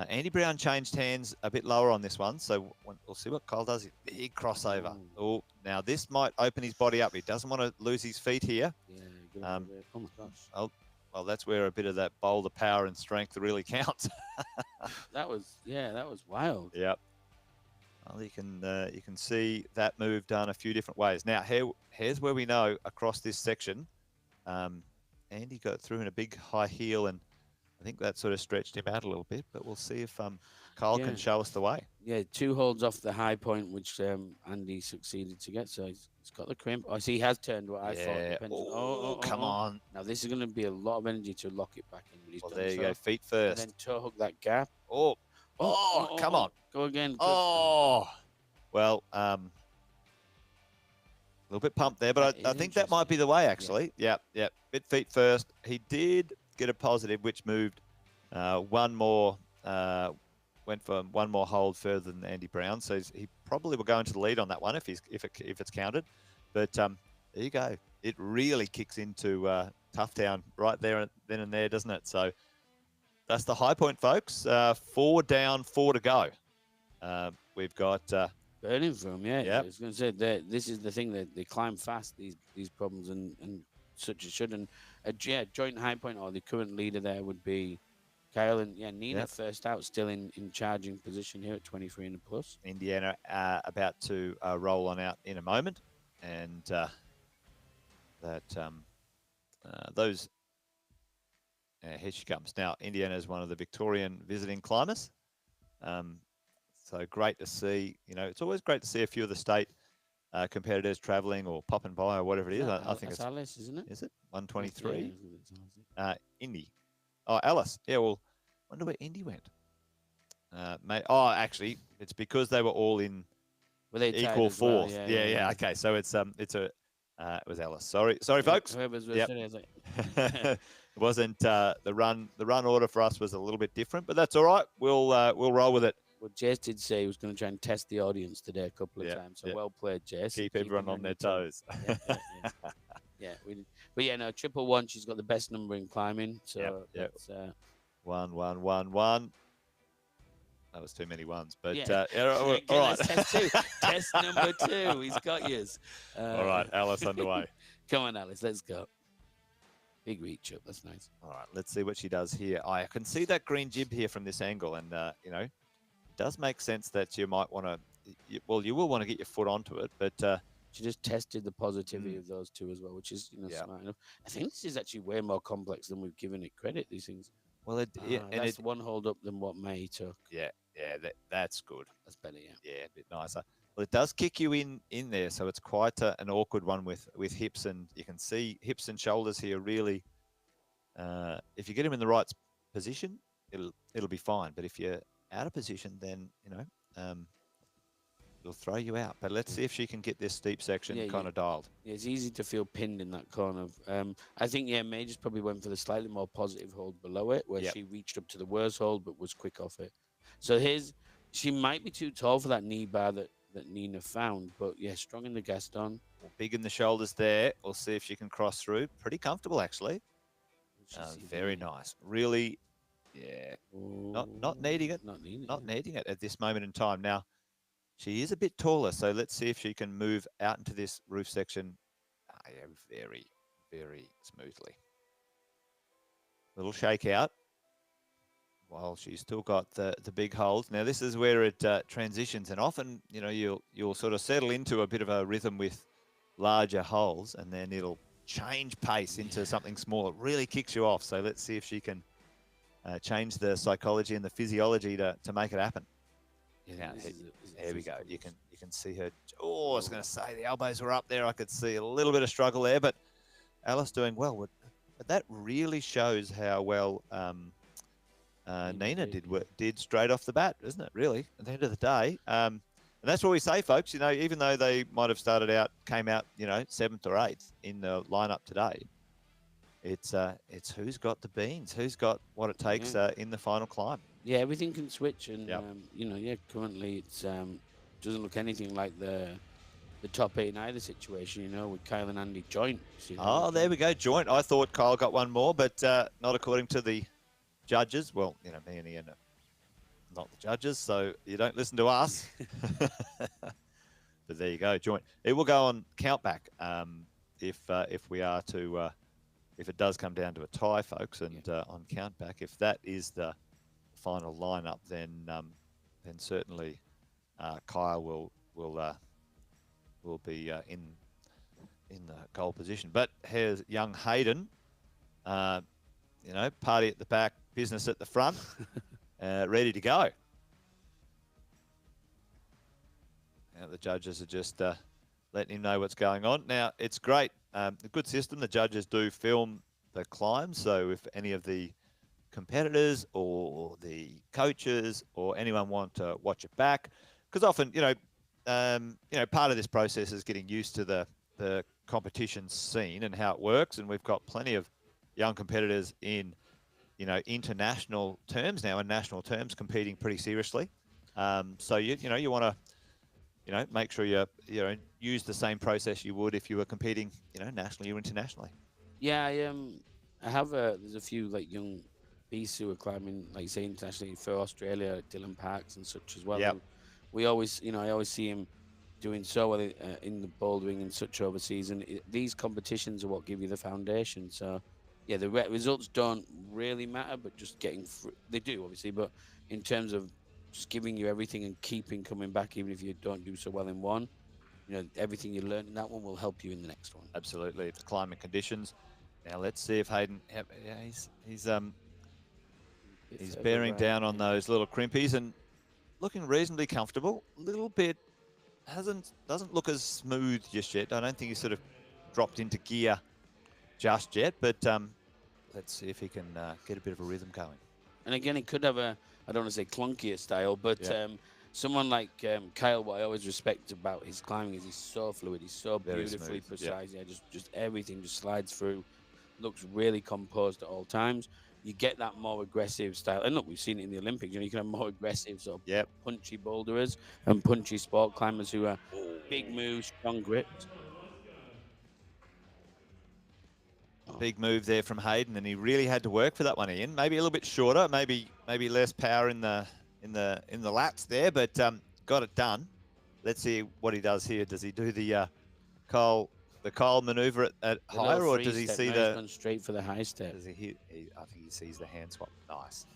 Andy Brown changed hands a bit lower on this one, so we'll see what Kyle does. Big crossover. Oh, now this might open his body up. He doesn't want to lose his feet here. Yeah. Oh my gosh. Oh, well, that's where a bit of that boulder power and strength really counts. that was wild. Yep. Well, you can see that move done a few different ways. Now, here's where we know across this section, Andy got through in a big high heel, and I think that sort of stretched him out a little bit. But we'll see if Kyle can show us the way. Yeah, 2 holds off the high point, which Andy succeeded to get. So he's got the crimp. I see he has turned what I thought. Oh, come on. Now this is going to be a lot of energy to lock it back in. But he's well, done there you so. go. Feet first. And then toe hook that gap. Come on. Go again. Oh. Well, a little bit pumped there, but I think that might be the way, actually. Yep. Bit feet first. He did get a positive, which moved one more, went for one more hold further than Andy Brown. So he probably will go into the lead on that one if it's counted. But there you go. It really kicks into Tough Town right there, then and there, doesn't it? So that's the high point, folks. 4 down, 4 to go. We've got burning for him. Yeah. Yep. I was going to say that this is the thing that they climb fast. These problems and such as should. And a joint high point, or the current leader there would be Kyle, and Nina first out, still in charging position here at 23 and a plus. Indiana about to roll on out in a moment, and those here she comes. Now Indiana is one of the Victorian visiting climbers, so great to see. It's always great to see a few of the state competitors traveling or popping by or whatever it is. I think it's Alice, isn't it? Is it 123? Yeah, Indy. Oh, Alice. Yeah, well, wonder where Indy went. Actually, it's because they were all in equal fourth. Well? Yeah. Okay, so it was Alice. Sorry, folks. Yep. It wasn't the run. The run order for us was a little bit different, but that's all right. We'll roll with it. Well, Jess did say he was going to try and test the audience today a couple of times. So well played, Jess. Keep everyone on their toes. But triple one. She's got the best number in climbing. So that's 1, 1, 1, 1. That was too many ones, but all right. Test 2. Test number 2. He's got yours. All right, Alice underway. Come on, Alice. Let's go. Big reach up. That's nice. All right, let's see what she does here. I can see that green jib here from this angle, and it does make sense that you might want to. You will want to get your foot onto it, but she just tested the positivity of those two as well, which is smart enough. I think this is actually way more complex than we've given it credit. These things. Well, and it's one hold up than what May took. Yeah, that's good. That's better, Yeah, a bit nicer. Well, it does kick you in there, so it's quite an awkward one with hips, and you can see hips and shoulders here really. If you get them in the right position, it'll be fine. But if you're out of position, then it'll throw you out. But let's see if she can get this steep section kind of dialed. Yeah, it's easy to feel pinned in that corner. I think May just probably went for the slightly more positive hold below it, where she reached up to the worst hold but was quick off it. So she might be too tall for that knee bar that Nina found, but strong in the Gaston. Well, big in the shoulders there. We'll see if she can cross through. Pretty comfortable actually. Very nice. Really, not needing it. Not needing it at this moment in time. Now, she is a bit taller, so let's see if she can move out into this roof section very, very smoothly. Little shake out while she's still got the big holds. Now, this is where it transitions, and often, you'll sort of settle into a bit of a rhythm with larger holes, and then it'll change pace into something smaller. It really kicks you off. So let's see if she can change the psychology and the physiology to make it happen. There we go. You can see her. Oh, I was going to say the elbows were up there. I could see a little bit of struggle there, but Alice doing well. But that really shows how well Nina did straight off the bat, isn't it? Really, at the end of the day. And that's what we say, folks. Even though they might have came out, 7th or 8th in the lineup today, It's who's got the beans, who's got what it takes in the final climb. Yeah, everything can switch, and Yep. currently it's doesn't look anything like the top 8 in either situation. With Kyle and Andy joint. Oh, there we go, joint. I thought Kyle got one more, but not according to the judges. Well, me and Ian are not the judges, so you don't listen to us. But there you go, joint. It will go on countback if we are to if it does come down to a tie, folks, and on countback, if that is the final lineup, then certainly Kyle will be in the goal position. But here's young Hayden, party at the back, business at the front, ready to go. Now the judges are just letting him know what's going on. Now, it's great. A good system. The judges do film the climb, so if any of the competitors or the coaches or anyone want to watch it back, because often, part of this process is getting used to the competition scene and how it works, and we've got plenty of young competitors in, international terms now and national terms competing pretty seriously. So you want to, make sure you use the same process you would if you were competing, nationally or internationally. Yeah, I have there's a few like young beasts who are climbing, like say internationally for Australia, like Dylan Parks and such as well. Yep. We always, I always see him doing so well in the bouldering and such overseas, and these competitions are what give you the foundation. So, yeah, the results don't really matter, but just getting they do obviously, but in terms of just giving you everything and keeping coming back, even if you don't do so well in one, everything you learn in that one will help you in the next one. Absolutely, the climbing conditions. Now let's see if Hayden, he's bearing down on those little crimpies and looking reasonably comfortable. A little bit doesn't look as smooth just yet. I don't think he's sort of dropped into gear just yet, but let's see if he can get a bit of a rhythm going. And again, he could have I don't want to say clunkier style, but someone like Kyle, what I always respect about his climbing is he's so fluid, he's so Very beautifully smooth. precise. Yeah, just everything just slides through, looks really composed at all times. You get that more aggressive style, and look, we've seen it in the Olympics. You can have more aggressive, sort of punchy boulderers and punchy sport climbers who are big moves, strong grips. Big move there from Hayden, and he really had to work for that one, Ian. Maybe a little bit shorter, maybe less power in the lats there, but got it done. Let's see what he does here. Does he do the Kyle maneuver at higher, or does he see He's gone straight for the high step? Does he I think he sees the hand swap. Nice.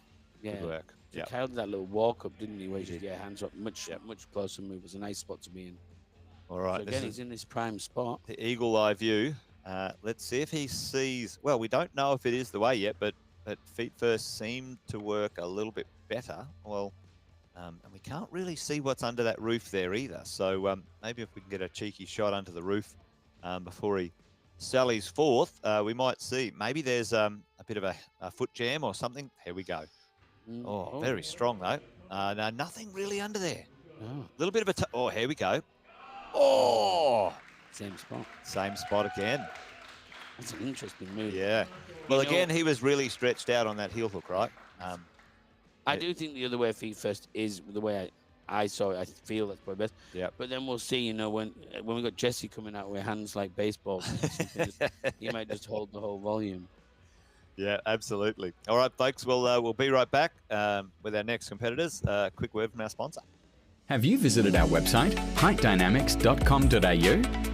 Yeah. Good work. So Kyle did that little walk up, didn't he? Where he just hand swap, much closer move. It was a nice spot to be in. All right. So again, he's in this prime spot. The eagle eye view. Let's see if he sees. Well, we don't know if it is the way yet, but feet first seem to work a little bit better. Well, and we can't really see what's under that roof there either. So maybe if we can get a cheeky shot under the roof before he sallies forth, we might see. Maybe there's a bit of a foot jam or something. Here we go. Oh, very strong though. No, nothing really under there. A little bit of a. Here we go. Oh. Same spot. Same spot again. That's an interesting move. Yeah. Well, again, he was really stretched out on that heel hook, right? I do think the other way feet first is the way I saw it. I feel that's probably best. Yeah. But then we'll see, when we got Jesse coming out with hands like baseballs, he might just hold the whole volume. Yeah, absolutely. All right, folks, we'll be right back with our next competitors. Quick word from our sponsor. Have you visited our website, heightdynamics.com.au?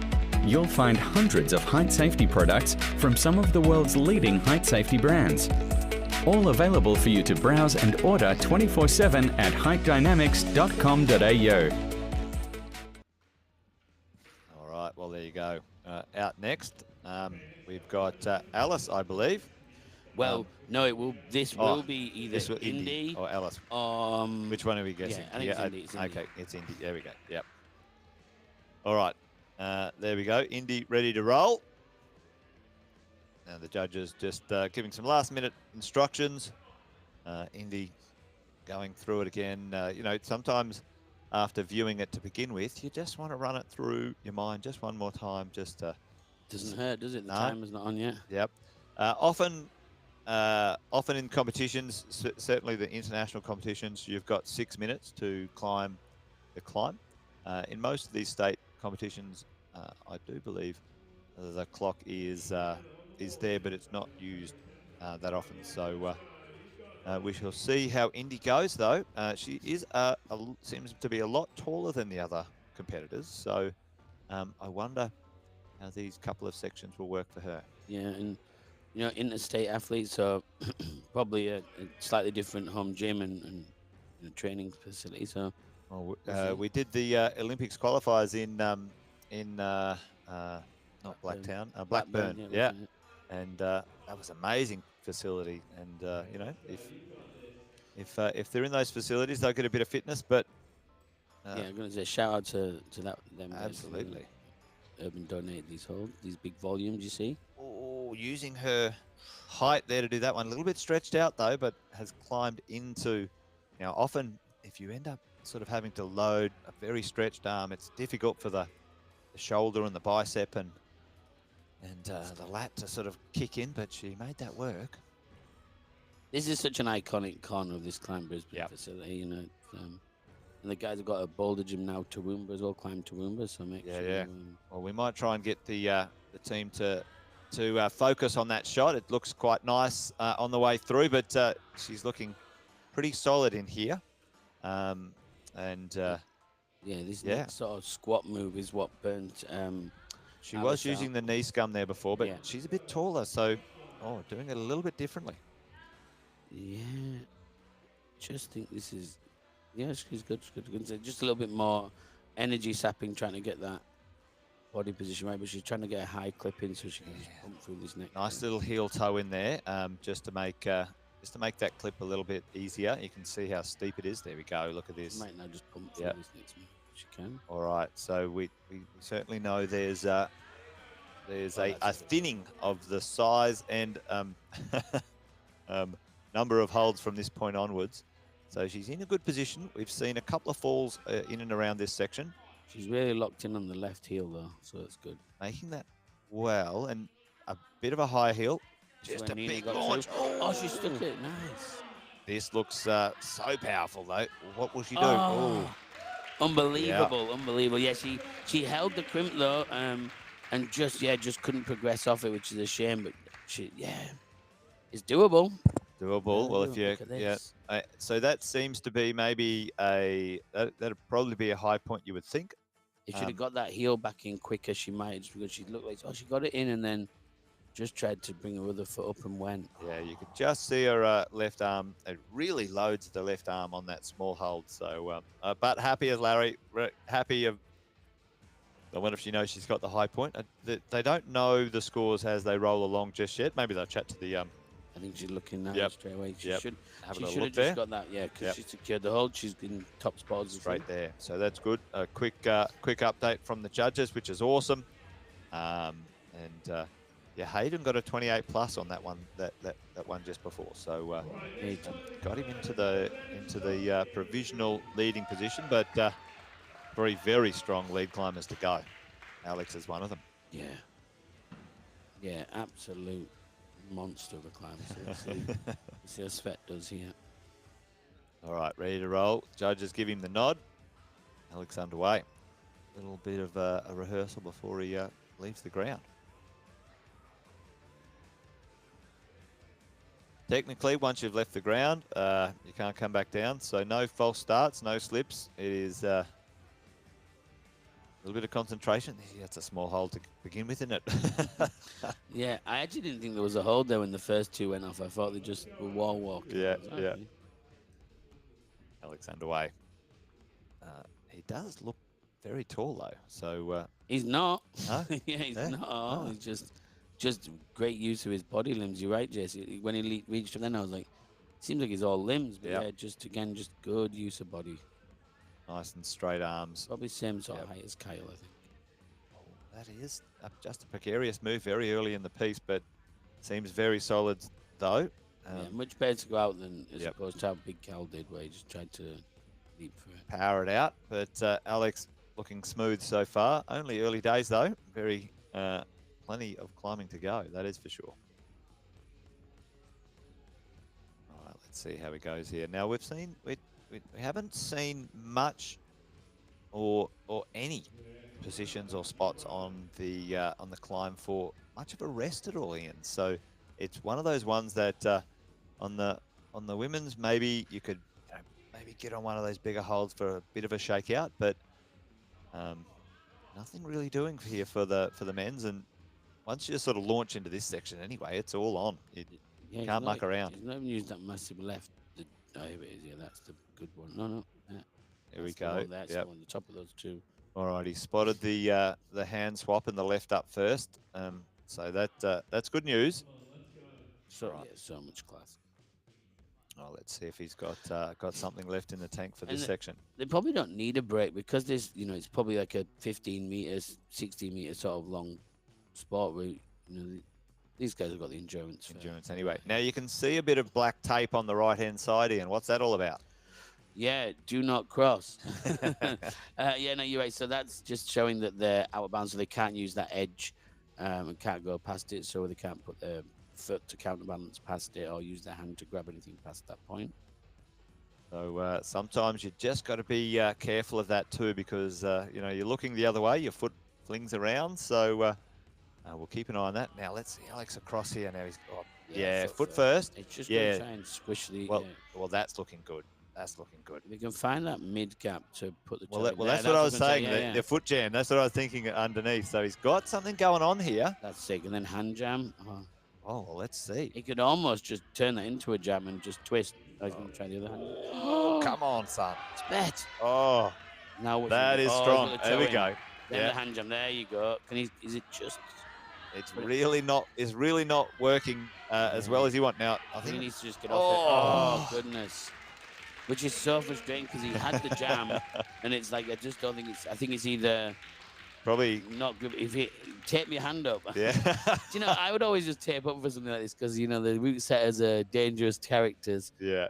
You'll find hundreds of height safety products from some of the world's leading height safety brands. All available for you to browse and order 24/7 at heightdynamics.com.au. All right, well, there you go. Out next, we've got Alice, I believe. Well, no, this will be either Indy or Alice. Which one are we guessing? Yeah, I think it's Indy. It's Indy. Okay, it's Indy. There we go. Yep. All right. There we go. Indy ready to roll. Now the judges just giving some last-minute instructions. Indy going through it again. Sometimes after viewing it to begin with, you just want to run it through your mind just one more time. Just doesn't hurt, does it? The timer's not on yet. Yep. Often in competitions, certainly the international competitions, you've got 6 minutes to climb the climb. In most of these state competitions, I do believe the clock is there, but it's not used that often. So we shall see how Indy goes, though. She is seems to be a lot taller than the other competitors. So I wonder how these couple of sections will work for her. Yeah, and interstate athletes are probably a slightly different home gym and training facility. So Well, we'll we did the Olympics qualifiers in not Blacktown, Blackburn. yeah, Yeah, wasn't it? and that was amazing facility. And if they're in those facilities, they'll get a bit of fitness. But Yeah, I'm gonna say shout out to them guys. absolutely. Urban donated these big volumes. You see. Oh, using her height there to do that one. A little bit stretched out though, but has climbed into. Now, often if you end up sort of having to load a very stretched arm, it's difficult for the shoulder and the bicep and the lat to sort of kick in, but she made that work. This is such an iconic corner of this CLIMB Brisbane facility, and the guys have got a boulder gym now, Toowoomba as well, climb Toowoomba, so make sure. Yeah. Well, we might try and get the team to focus on that shot. It looks quite nice on the way through, but she's looking pretty solid in here. This next sort of squat move is what burnt. She was using the knee scum there before, but she's a bit taller, so doing it a little bit differently. Yeah, just think this is. Yeah, she's good. She's good. Just a little bit more energy sapping, trying to get that body position right, but she's trying to get a high clip in so she can just pump through this neck. Nice little heel toe in there, just to make that clip a little bit easier. You can see how steep it is. There we go. Look at this. She might now just pump through this next one. She can. All right. So we certainly know there's a thinning of the size and number of holds from this point onwards. So she's in a good position. We've seen a couple of falls in and around this section. She's really locked in on the left heel, though, so that's good. Making that well, and a bit of a high heel. Just a big launch. Oh, she stuck it. Nice. This looks so powerful, though. What will she do? Oh, unbelievable, unbelievable. Yeah, she held the crimp, though, and just couldn't progress off it, which is a shame, but it's doable. Doable. Well, if you so that seems to be maybe that'd probably be a high point, you would think. If she'd have got that heel back in quicker, she might, just because she looked like she got it in and then just tried to bring her other foot up and went. Yeah, you could just see her left arm. It really loads the left arm on that small hold. So, but happy as Larry, happy of. I wonder if she knows she's got the high point. They don't know the scores as they roll along just yet. Maybe they'll chat to the. I think she's looking now straight away. She should have just got that, because she secured the hold. She's in top spots. Right there. So that's good. A quick update from the judges, which is awesome. Hayden got a 28 plus on that one. That one just before. So got him into the provisional leading position, but very, very strong lead climbers to go. Alex is one of them. Yeah, absolute monster of a climber. So we'll see how Svet does here. All right, ready to roll. Judges give him the nod. Alex underway. A little bit of a rehearsal before he leaves the ground. Technically, once you've left the ground, you can't come back down. So no false starts, no slips. It is a little bit of concentration. That's a small hole to begin with, isn't it? Yeah, I actually didn't think there was a hold there when the first two went off. I thought they just were wall walking. Yeah. Alex underway. He does look very tall, though. So he's not. Huh? He's not. Oh. He's just great use of his body limbs. You're right, Jesse. When he reached him, then I was like, seems like he's all limbs, but just good use of body. Nice and straight arms. Probably same sort of height as Kyle, I think. Oh, that is just a precarious move very early in the piece, but seems very solid, though. Much better to go out than as opposed to how Big Cal did, where he just tried to leap for it. Power it out, but Alex looking smooth so far. Only early days, though. Very plenty of climbing to go, that is for sure. Let's see how he goes here. Now we've seen we haven't seen much or any positions or spots on the climb for much of a rest at all, Ian. So it's one of those ones that on the women's, maybe you could maybe get on one of those bigger holds for a bit of a shakeout, but nothing really doing here for the men's. And once you sort of launch into this section anyway, it's all on. You can't muck around. He's not even used that massive left. Oh, here it is. Yeah, that's the good one. No. Yeah. Here we go. That's the one, the top of those two. All right, he spotted the hand swap and the left up first. So that's good news. So right. Yeah, so much class. Oh, let's see if he's got something left in the tank for this section. They probably don't need a break because there's, it's probably like a 15 meters, 16 meters sort of long sport where, these guys have got the endurance. Endurance anyway. Now you can see a bit of black tape on the right-hand side, Ian. What's that all about? Yeah, do not cross. Yeah, no, you're right. So that's just showing that they're out of bounds, so they can't use that edge and can't go past it, so they can't put their foot to counterbalance past it or use their hand to grab anything past that point. So sometimes you just got to be careful of that too, because you're looking the other way, your foot flings around. So we'll keep an eye on that. Now let's see Alex across here. Now he's foot first. It's just going to try and squish the. Well, that's looking good. That's looking good. We can find that mid gap to put the. Well, that's what I was saying. The foot jam. That's what I was thinking underneath. So he's got something going on here. That's sick. And then hand jam. Oh, well, let's see. He could almost just turn that into a jam and just twist. I was going to try the other hand. Oh, come on, son. It's bet. Oh, now that is strong. There we go. Then the hand jam. There you go. Is it just? It's really not working as well as you want. Now, I think he needs to just get off it. Oh, goodness. Which is so frustrating because he had the jam, and it's like I just don't think it's. I think it's either probably not good. If it tape your hand up, yeah. I would always just tape up for something like this because the route setters are dangerous characters. Yeah.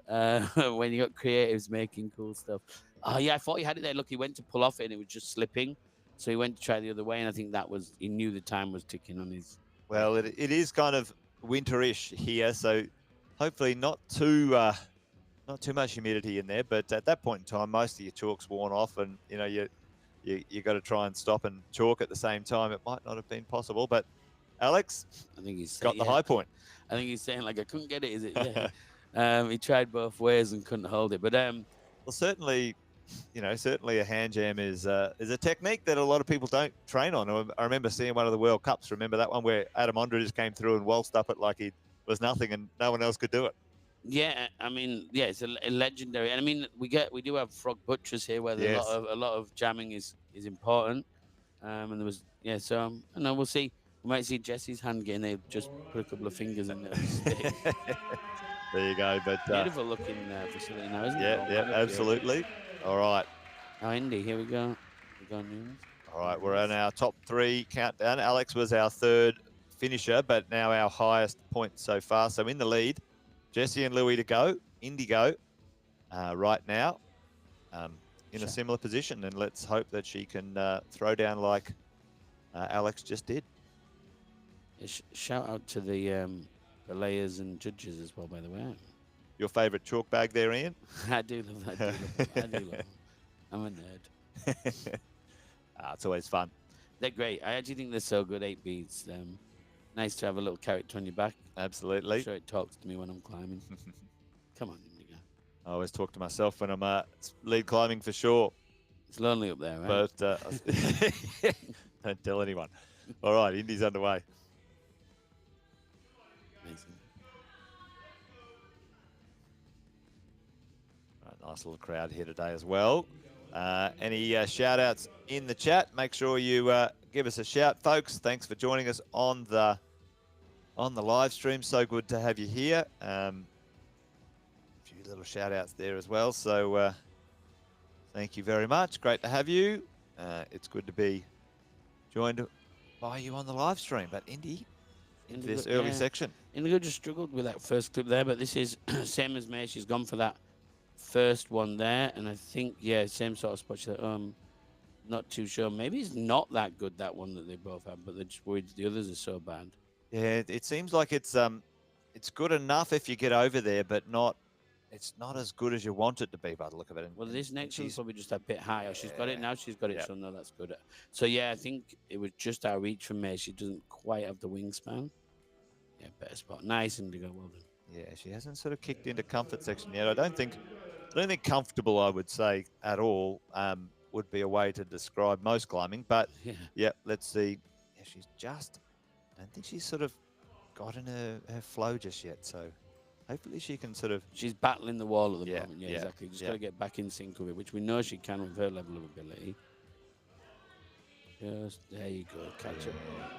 When you got creatives making cool stuff. Oh yeah, I thought he had it there. Look, he went to pull off it and it was just slipping, so he went to try the other way, and I think he knew the time was ticking on his. Well, it is kind of winterish here, so hopefully not too much humidity in there, but at that point in time, most of your chalk's worn off, and you got to try and stop and chalk at the same time. It might not have been possible, but Alex, I think he's got the high point. I think he's saying like I couldn't get it. Is it? Yeah. He tried both ways and couldn't hold it, but well, certainly a hand jam is a technique that a lot of people don't train on. I remember seeing one of the World Cups. Remember that one where Adam Ondra just came through and waltzed up it like he was nothing, and no one else could do it. Yeah, I mean, yeah, it's a legendary. And I mean, we do have frog butchers here where a lot of jamming is important. And there was so we'll see. We might see Jesse's hand getting there. Just put a couple of fingers in there. There you go. But beautiful looking facility now, isn't it? Yeah, absolutely. All right. Now, Indy, here we go. All right, we're on our top 3 countdown. Alex was our 3rd finisher, but now our highest point so far. So in the lead. Jesse and Louis to go. Indigo right now in a similar position, and let's hope that she can throw down like Alex just did. Shout out to the layers and judges as well, by the way. Your favourite chalk bag there, Ian? I do love that. I do love them. I'm a nerd. It's always fun. They're great. I actually think they're so good, 8 beats. Nice to have a little character on your back. Absolutely. I'm sure it talks to me when I'm climbing. Come on, Indigo. I always talk to myself when I'm lead climbing for sure. It's lonely up there, right? But don't tell anyone. All right, Indy's underway. Amazing. Right, nice little crowd here today as well. Any shout outs in the chat? Make sure you give us a shout, folks. Thanks for joining us on the live stream. So good to have you here. A few little shout outs there as well. So thank you very much. Great to have you. It's good to be joined by you on the live stream. But Indy, in this early section. Indigo just struggled with that first clip there, but this is same as May. She's gone for that first one there, and I think same sort of spot. She's like, not too sure. Maybe it's not that good, that one that they both have, but they're just worried the others are so bad. Yeah, it seems like it's good enough if you get over there, but not it's not as good as you want it to be by the look of it. Well, this next one's she's probably just a bit higher. She's got it now. She's got it. Yep. So no, that's good. So yeah, I think it was just our reach from May. She doesn't quite have the wingspan. Yeah, better spot. Nice, Indigo. Well done. Yeah, she hasn't sort of kicked into comfort section yet. I don't think comfortable, I would say, at all, would be a way to describe most climbing. But yeah, let's see. Yeah, she's just, I don't think she's sort of got in her flow just yet. So hopefully she can sort of. She's battling the wall at the moment. Yeah, yeah, exactly. Just got to get back in sync with it, which we know she can with her level of ability. Just there you go, catch it.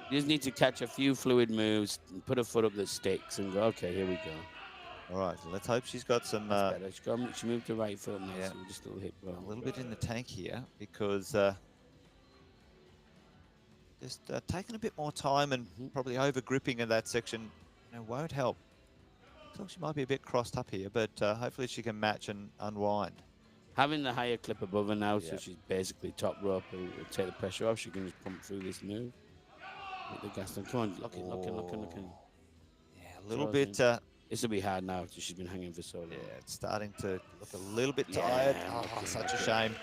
You just need to catch a few fluid moves, and put a foot up that sticks, and go. Okay, here we go. All right, so let's hope she's got some. She moved her right foot now, so we just a little hip roll. A little bit in the tank here because just taking a bit more time and probably over gripping in that section, won't help. Looks like she might be a bit crossed up here, but hopefully she can match and unwind. Having the higher clip above her now, so she's basically top rope, will take the pressure off. She can just pump through this move. Hit the gas. Come on, lock in. Yeah, a little bit. This will be hard now because she's been hanging for so long. Yeah, it's starting to look a little bit tired. Oh, such a shame.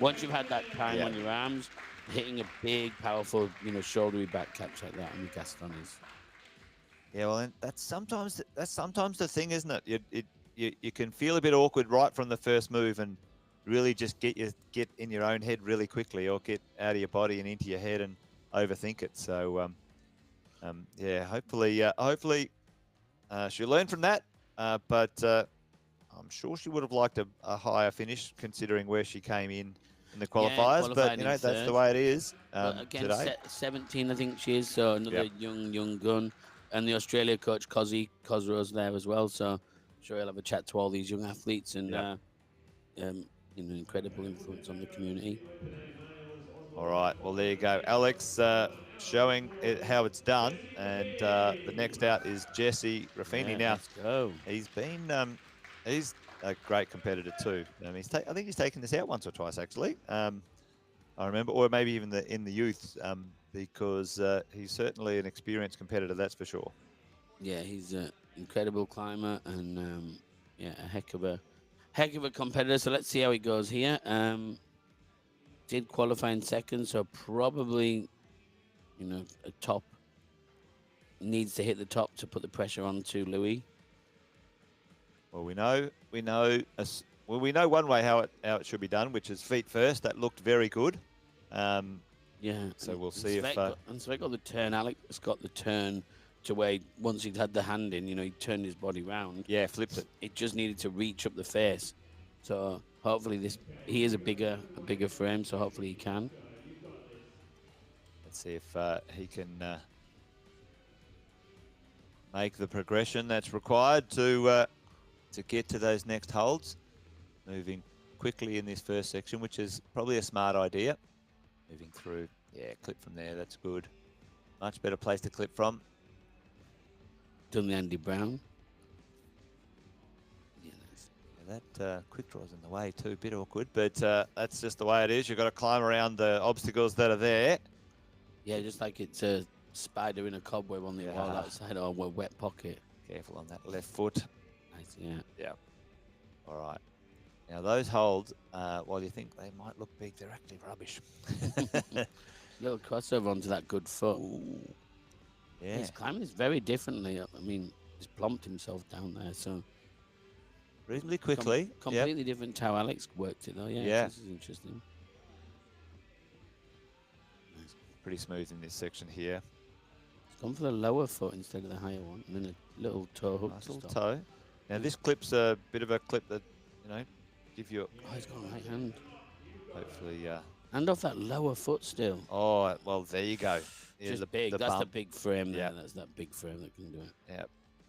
Once you've had that time on your arms, hitting a big, powerful, shouldery back catch like that on the Gaston is. Yeah, well, and that's sometimes the thing, isn't it? You can feel a bit awkward right from the first move and really just get in your own head really quickly, or get out of your body and into your head and overthink it. So, yeah, hopefully she'll learn from that. But I'm sure she would have liked a higher finish considering where she came in the qualifiers. But that's the way it is again, today. 17, I think she is. So another young gun, and the Australia coach Cosro's there as well. So I'm sure he'll have a chat to all these young athletes and incredible influence on the community. All right, well, there you go. Alex showing how it's done. And the next out is Jesse Raffini. Now, let's go. He's been, he's a great competitor too. I think he's taken this out once or twice, actually. I remember, or maybe even in the youth, because he's certainly an experienced competitor, that's for sure. Yeah, he's an incredible climber and, a heck of a competitor. So let's see how it goes here. Did qualify in second, so probably, a top needs to hit the top to put the pressure on to Louis. Well, we know one way how it should be done, which is feet first. That looked very good. So we'll see if Svet got the turn. Alex got the turn to where once he'd had the hand in, he turned his body round. Yeah, flipped it. It just needed to reach up the face. So hopefully he is a bigger frame, so hopefully he can. Let's see if he can make the progression that's required to get to those next holds. Moving quickly in this first section, which is probably a smart idea. Moving through, clip from there, that's good. Much better place to clip from. Done the Andy Brown. That quick draw's in the way too, a bit awkward, but that's just the way it is. You've got to climb around the obstacles that are there. Yeah, just like it's a spider in a cobweb on the wall outside or a wet pocket. Careful on that left foot. Nice, yeah. All right. Now those holds, while you think they might look big, they're actually rubbish. Little crossover onto that good foot. Ooh. Yeah. He's climbing this very differently. I mean, he's plumped himself down there, so reasonably quickly. Completely different to how Alex worked it, though. Yeah. This is interesting. Pretty smooth in this section here. He's gone for the lower foot instead of the higher one, and then a little toe hook. Nice little toe. Now this clip's a bit of a clip that give you. He's got a right hand. Hopefully. And off that lower foot still. Oh well, there you go. Just big. That's the big frame there. That's that big frame that can do it. Yeah.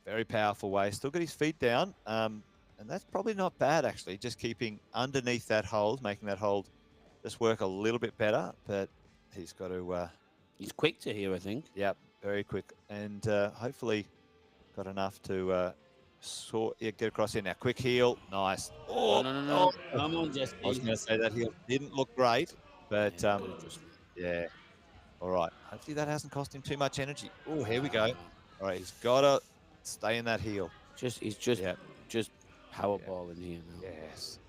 Very powerful way. Still got his feet down. And that's probably not bad, actually, just keeping underneath that hold, making that hold just work a little bit better. But he's got to... he's quick to here, I think. Yep, very quick. And hopefully got enough to get across in. Now, quick heel. Nice. Oh, no. Come on, Jesse. I was going to say that heel didn't look great, but yeah. All right. Hopefully that hasn't cost him too much energy. Oh, here we go. All right, he's got to stay in that heel. He's just power ball in here now. Yes.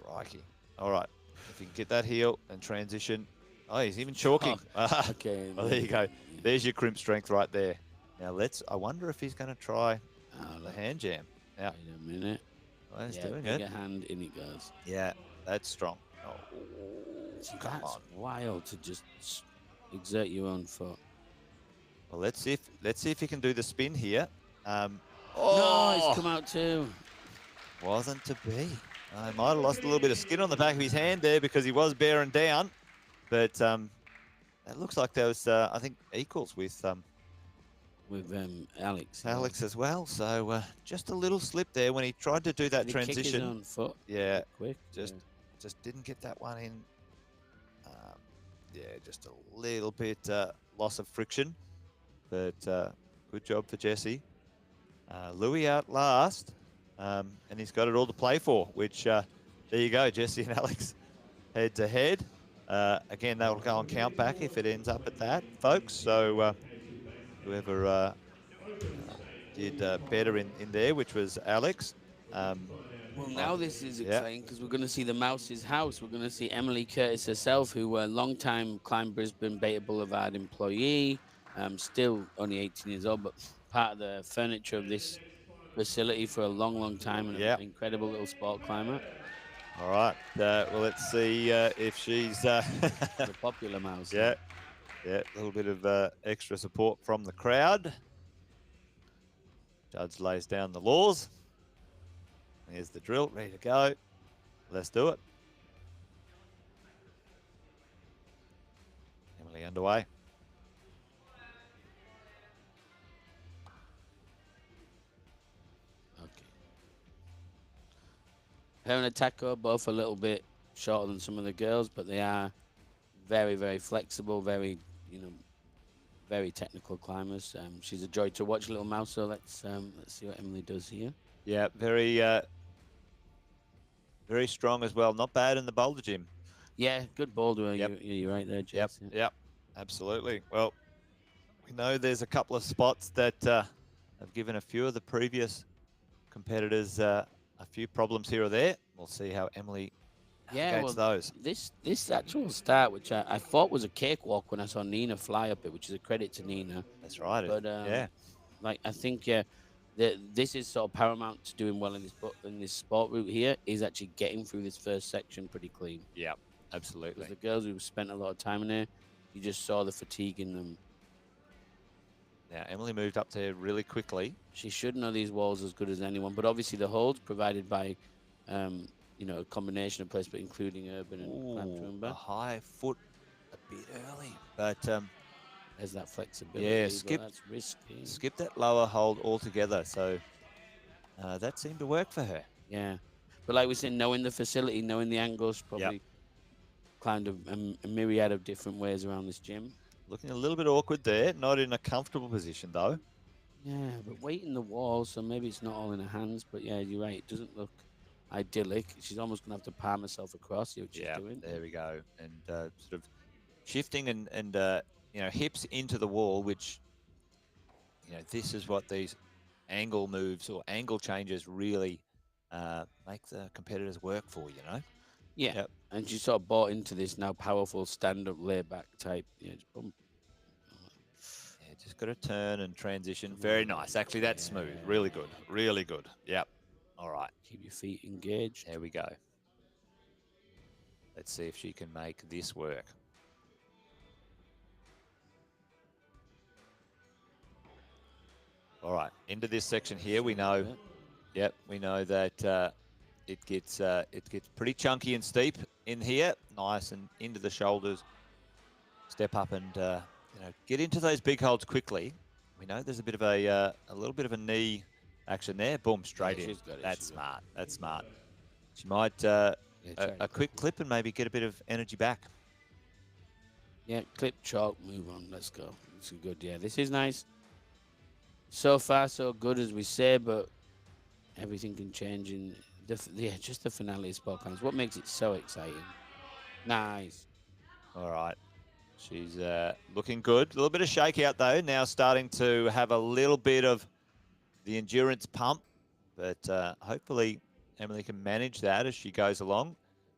Crikey. All right. If you can get that heel and transition. Oh, he's even chalking. Okay. Well, there you go. There's your crimp strength right there. Now I wonder if he's going to try the hand jam. Yeah. Wait a minute. Well, he's Yeah, doing bigger it. hand, in it goes. Yeah, that's strong. Oh, See, come that's on. wild to just exert your own foot. Well, let's see if he can do the spin here. No, Oh, he's come out too. wasn't to be. I might have lost a little bit of skin on the back of his hand there because he was bearing down. But it looks like there was, I think, equals with Alex. Alex as well. So just a little slip there when he tried to do that Did he kick his transition. own foot? Yeah, Quick. just didn't get that one in. Yeah, just a little bit loss of friction. But good job for Jesse. Louis out last, and he's got it all to play for, which there you go, Jesse and Alex head to head. Again, that'll go on count back if it ends up at that, folks. So whoever did better in there, which was Alex. Well, now this is exciting because we're going to see the Mouse's house. We're going to see Emily Curtis herself, who a long-time CLIMB Brisbane Beta Boulevard employee, still only 18 years old, but part of the furniture of this facility for a long, long time, and an incredible little sport climber. All right. Well, let's see if she's The popular Mouse. yeah, a little bit of extra support from the crowd. Judge lays down the laws. Here's the drill, ready to go. Let's do it. Emily underway. Okay. Her and Attacker both a little bit shorter than some of the girls, but they are very, very flexible, very, very technical climbers. She's a joy to watch, little mouse. So let's see what Emily does here. Yeah, very strong as well. Not bad in the boulder gym. Yeah, good boulder. You're right there, Jess. Yep, absolutely. Well, we know there's a couple of spots that have given a few of the previous competitors a few problems here or there. We'll see how Emily navigates those. This actual start, which I thought was a cakewalk when I saw Nina fly up it, which is a credit to Nina. That's right. But I think this is sort of paramount to doing well in this sport route here, is actually getting through this first section pretty clean. Yeah, absolutely. Because the girls who spent a lot of time in there, you just saw the fatigue in them. Now, Emily moved up there really quickly. She should know these walls as good as anyone, but obviously the holds provided by, a combination of players, but including Urban and Climb Toowoomba. A high foot a bit early, but there's that flexibility. Yeah, that's risky. Skip that lower hold altogether. So that seemed to work for her. Yeah, but like we said, knowing the facility, knowing the angles, probably climbed a myriad of different ways around this gym. Looking a little bit awkward there. Not in a comfortable position though. Yeah, but weighting the wall, so maybe it's not all in her hands. But yeah, you're right. It doesn't look idyllic. She's almost gonna have to palm herself across. See what she's doing. There we go. And sort of shifting and hips into the wall, which this is what these angle moves or angle changes really make the competitors work for. Yeah. Yep. And she sort of bought into this now powerful stand-up, lay-back type. Yeah, just boom. Yeah, just got to turn and transition. Very nice. Actually, that's smooth. Really good. Really good. Yep. All right. Keep your feet engaged. There we go. Let's see if she can make this work. All right. Into this section here, we know. Yep, we know that it gets pretty chunky and steep in here. Nice and into the shoulders. Step up and get into those big holds quickly. We know there's a bit of a little bit of a knee action there. Boom, straight in. That's smart. That's smart. She might a quick clip and maybe get a bit of energy back. Yeah, clip, chalk, move on. Let's go. It's good. Yeah, this is nice. So far, so good, as we say, but everything can change in just the finale of Sport Climbs. What makes it so exciting? Nice. All right. She's looking good. A little bit of shakeout, though. Now starting to have a little bit of the endurance pump. but hopefully Emily can manage that as she goes along.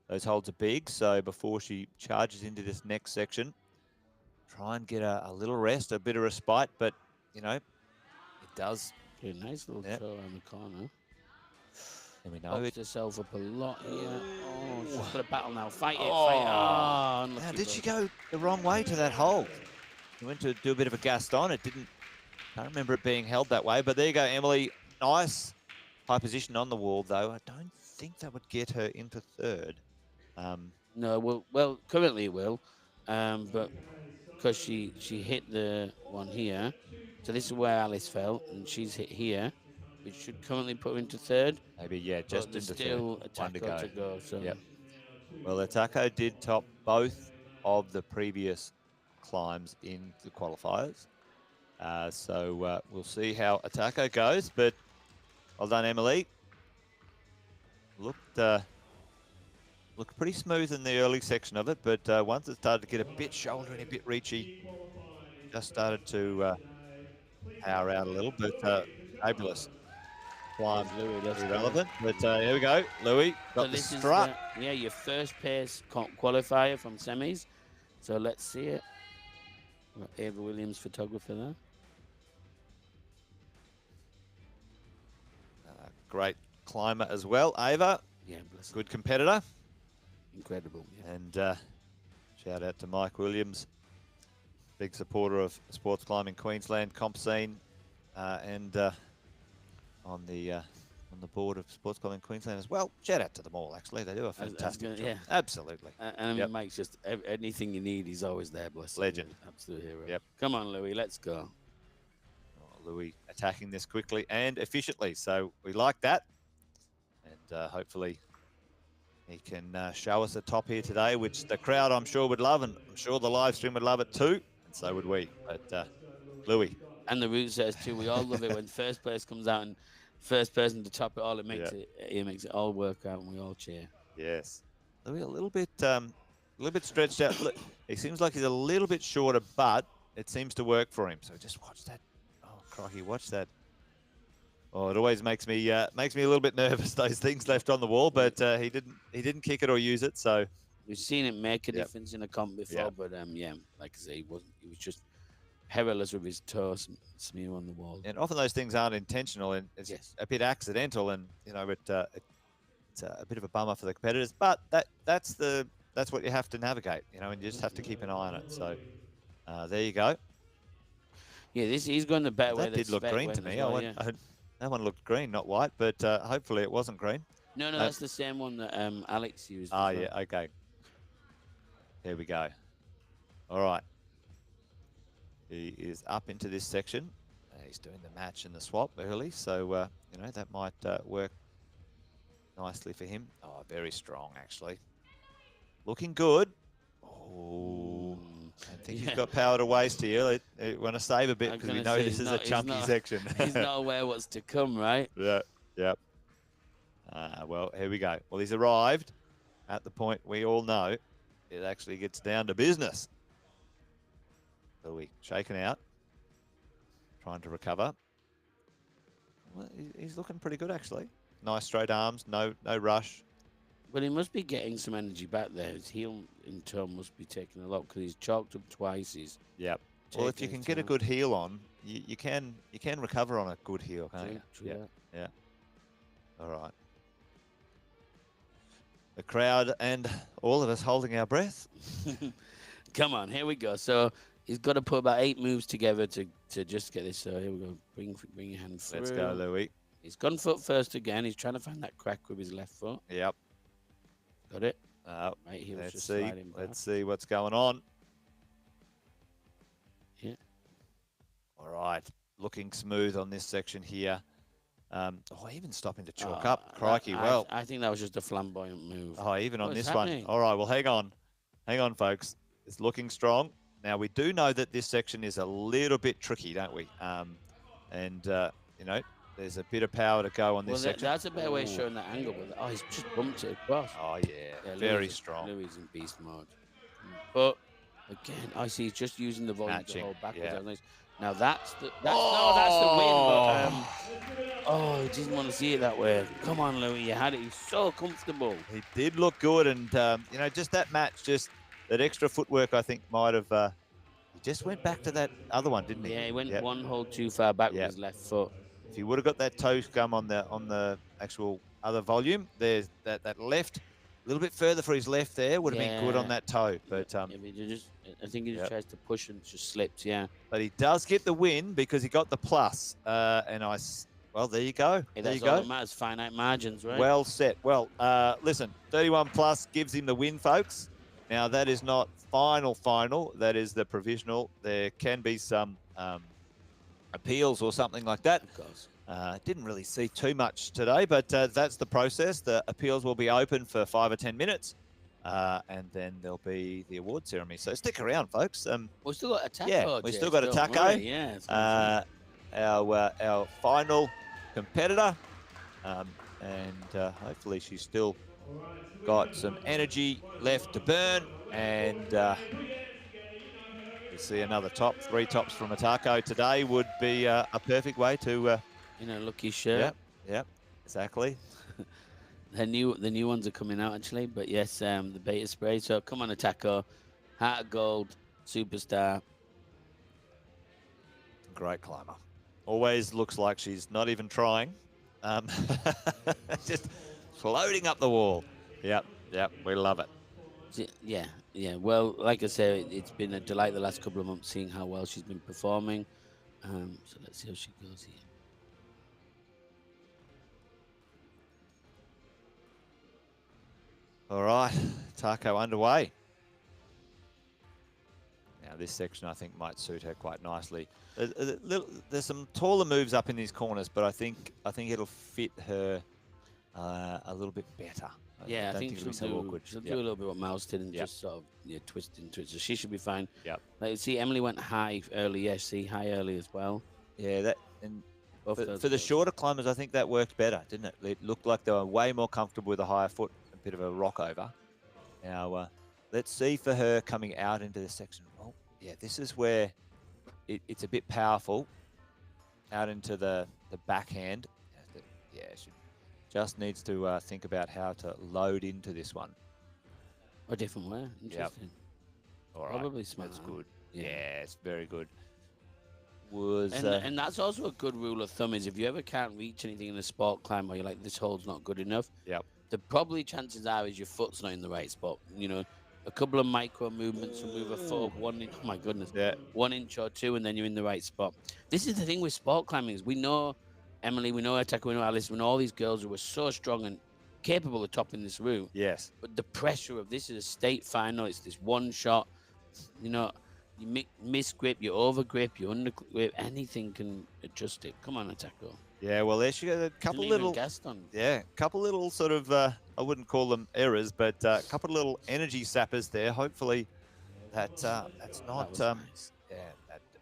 Those holds are big, so before she charges into this next section, try and get a little rest, a bit of respite, but, you know, it does. A nice little Yep. throw around the corner. And we know Opts it. herself up a lot here. Oh, she's got a battle now. Fight it, Oh. fight it. Oh, Now, unlucky did she ball. go the wrong way to that hold? She went to do a bit of a Gaston. It didn't, can't remember it being held that way, but there you go, Emily. Nice high position on the wall, though. I don't think that would get her into third. No, well, currently it will, but because she hit the one here, so this is where Alice fell, and she's hit here, which should currently put her into third. Maybe, yeah, But just there's into still third. a One to tackle go. to go. So Yep. Well, Atako did top both of the previous climbs in the qualifiers. So we'll see how Atako goes, but well done, Emily. Looked pretty smooth in the early section of it, but once it started to get a bit shouldery, a bit reachy, just started to power out a little, but fabulous climb. Louis, Very relevant, but here we go. Louis got So the this strut. is your first pace qualifier from semis. So let's see it. Got Ava Williams, photographer there. Great climber as well, Ava. Yeah, bless her. Good competitor. Incredible. Yeah. And shout out to Mike Williams, big supporter of sports climbing Queensland comp scene, and on the board of sports climbing Queensland as well. Shout out to them all. Actually, they do a fantastic job. Yeah. Absolutely. And Yep. Mike's just anything you need, he's always there. Bless him. Legend. Absolute hero. Yep. Come on, Louis, let's go. Louis attacking this quickly and efficiently, so we like that, and hopefully he can show us a top here today, which the crowd I'm sure would love, and I'm sure the live stream would love it too, and so would we. But Louis. And the route setters too. We all love it when first place comes out and first person to top it all. It makes it all work out, and we all cheer. Yes, Louis a little bit stretched out. Look, he seems like he's a little bit shorter, but it seems to work for him. So just watch that. Oh, crikey, watch that. Oh, it always makes me a little bit nervous, those things left on the wall, but he didn't kick it or use it. So we've seen it make a difference in a comp before, but yeah, like I say, he was just perilous with his toe smear on the wall. And often those things aren't intentional, and it's a bit accidental, and you know, it's a bit of a bummer for the competitors. But that's what you have to navigate, you know, and you just have to keep an eye on it. So there you go. Yeah, he's going the better way. That did look green to me. Well, that one looked green, not white, but hopefully it wasn't green. No, that's the same one that Alex used. Ah, yeah, okay. There we go. All right. He is up into this section. He's doing the match and the swap early, so you know, that might work nicely for him. Oh, very strong, actually. Looking good. Oh, I think he's got power to waste here. Want to save a bit because we know this is a chunky section. He's not aware what's to come, right? Yeah. Well, here we go. Well, he's arrived at the point we all know it actually gets down to business. Louis shaken out, trying to recover. Well, he's looking pretty good, actually. Nice straight arms, no rush. But he must be getting some energy back there. His heel in turn must be taking a lot because he's chalked up twice. Yep. Well, if you can get a good heel on, you can recover on a good heel, can't you? True. Yeah. All right. The crowd and all of us holding our breath. Come on, here we go. So he's got to put about 8 moves together to just get this. So here we go. Bring your hand through. Let's go, Louis. He's gone foot first again. He's trying to find that crack with his left foot. Yep. Got it. Right, he was just see. sliding back. Let's see what's going on. Yeah. All right. Looking smooth on this section here. Even stopping to chalk up. Crikey, I think that was just a flamboyant move. Oh, even on this happening? one. All right, well, hang on, folks. It's looking strong. Now, we do know that this section is a little bit tricky, don't we? You know, there's a bit of power to go on this section. That's a better way of showing that angle. But he's just bumped it across. Oh, yeah very strong. Louis in beast mode. But, again, I see he's just using the volume to hold backwards. Yeah. Now, that's the win. But, Oh, he didn't want to see it that way. Come on, Louis. You had it. He's so comfortable. He did look good, and you know, just that match, just that extra footwork, I think might have. He just went back to that other one, didn't he? Yeah, he went Yep. one hole too far back with Yep. his left foot. If he would have got that toe scum on the actual other volume, there's that left, a little bit further for his left there would have been good on that toe. But I think he just tries to push and just slips. Yeah. But he does get the win because he got the plus. Well, there you go. Hey, there you that's all go. that matters. Finite margins, right? Well set. Well, listen, 31 plus gives him the win, folks. Now, that is not final. That is the provisional. There can be some appeals or something like that. Of course. Didn't really see too much today, but that's the process. The appeals will be open for 5 or 10 minutes, and then there'll be the award ceremony. So stick around, folks. We've still got a taco. Yeah, we've still got a taco. Yeah. Our final competitor, and hopefully she's still got some energy left to burn, and we see another top. 3 tops from a taco today would be a perfect way to lucky shirt. Yep, exactly. The new ones are coming out actually, but yes, the beta spray. So come on, a taco, Heart of Gold, superstar. Great climber. Always looks like she's not even trying. Just floating up the wall. Yep, we love it. Yeah. Well, like I said, it's been a delight the last couple of months seeing how well she's been performing. So let's see how she goes here. All right, taco underway. Now this section I think might suit her quite nicely. There's some taller moves up in these corners, but I think it'll fit her a little bit better. Yeah, I think she'll do a little bit what Mouse did and just sort of twist into it. So she should be fine. Yep. Like, see, Emily went high early. Yeah, see, high early as well. Yeah, for the shorter climbers, I think that worked better, didn't it? It looked like they were way more comfortable with a higher foot, a bit of a rock over. Now, let's see for her coming out into this section. Oh, yeah, this is where it's a bit powerful out into the backhand. Yeah, she just needs to think about how to load into this one. A different way. Interesting. Yep. All right. Probably smart. That's good. Yeah, it's very good. And that's also a good rule of thumb is if you ever can't reach anything in a sport climb or you're like, this hole's not good enough, the probably chances are is your foot's not in the right spot. You know, a couple of micro movements will move a foot up 1 inch. Oh my goodness. Yeah. 1 inch or 2, and then you're in the right spot. This is the thing with sport climbing is we know Emily, we know Ataka, we know Alice, we know all these girls who are so strong and capable of topping this route. Yes. But the pressure of this is a state final. It's this one shot. You know, you miss grip, you over grip, you under grip, anything can adjust it. Come on, Atako. Yeah, well, there she got a couple little, couple little sort of, I wouldn't call them errors, but a couple of little energy sappers there. Hopefully, that's not. Nice.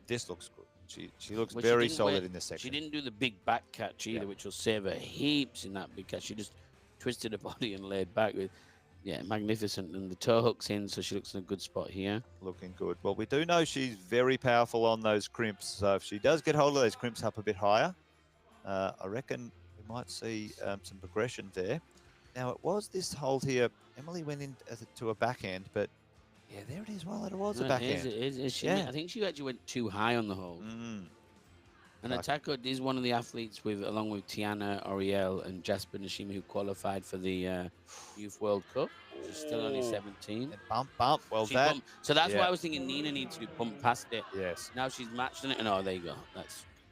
This looks good. She looks very solid in this section. She didn't do the big back catch either, which will save her heaps in that big catch. She just twisted her body and laid back with, magnificent. And the toe hook's in, so she looks in a good spot here. Looking good. Well, we do know she's very powerful on those crimps. So if she does get hold of those crimps up a bit higher, I reckon we might see some progression there. Now, it was this hold here. Emily went in to a backhand, but yeah, there it is. Well, it was a backhand. I think she actually went too high on the hold. And Atako is one of the athletes along with Tiana, Oriel, and Jasper Nishima who qualified for the Youth World Cup. She's still only 17. And bump. Well, so that's why I was thinking Nina needs to bump past it. Yes. Now she's matched in it, and there you go.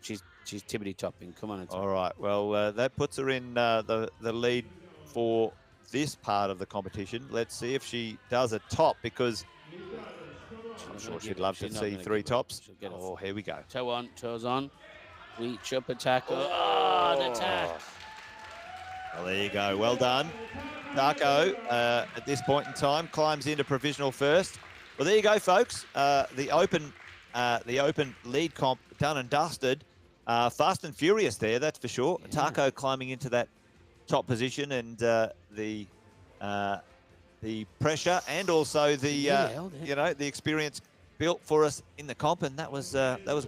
She's tippity topping. Come on, Atako. All right. Well, that puts her in the lead for this part of the competition. Let's see if she does a top, because I'm sure she'd love to see 3 tops. Oh, here we go. Toe on, toes on. Reach up, attack. Oh, the attack. Well, there you go. Well done. Taco, at this point in time, climbs into provisional first. Well, there you go, folks. The open lead comp done and dusted. Fast and furious there, that's for sure. Yeah. Taco climbing into that top position, and the pressure and also the the experience built for us in the comp, and that was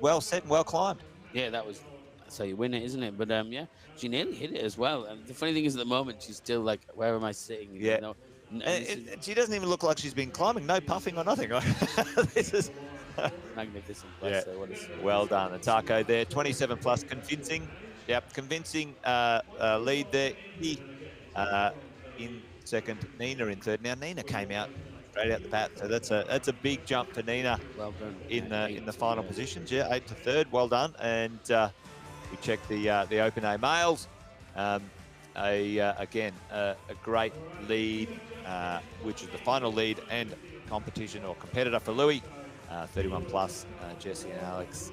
well set and well climbed. Yeah, that was that's how you win it, isn't it? But yeah, she nearly hit it as well. And the funny thing is, at the moment, she's still like, "Where am I sitting?" Yeah. You know? And she doesn't even look like she's been climbing. No puffing or nothing. This is Magnificent. Yeah. Well done, Atako there. 27 plus, convincing. Yep, convincing lead there. In second, Nina in third. Now Nina came out straight out the bat, so that's a big jump for Nina. Well done. In the final positions. Yeah, 8th to 3rd. Well done. And we check the Open A males. Again, a great lead, which is the final lead and competition or competitor for Louis. 31 plus, Jesse and Alex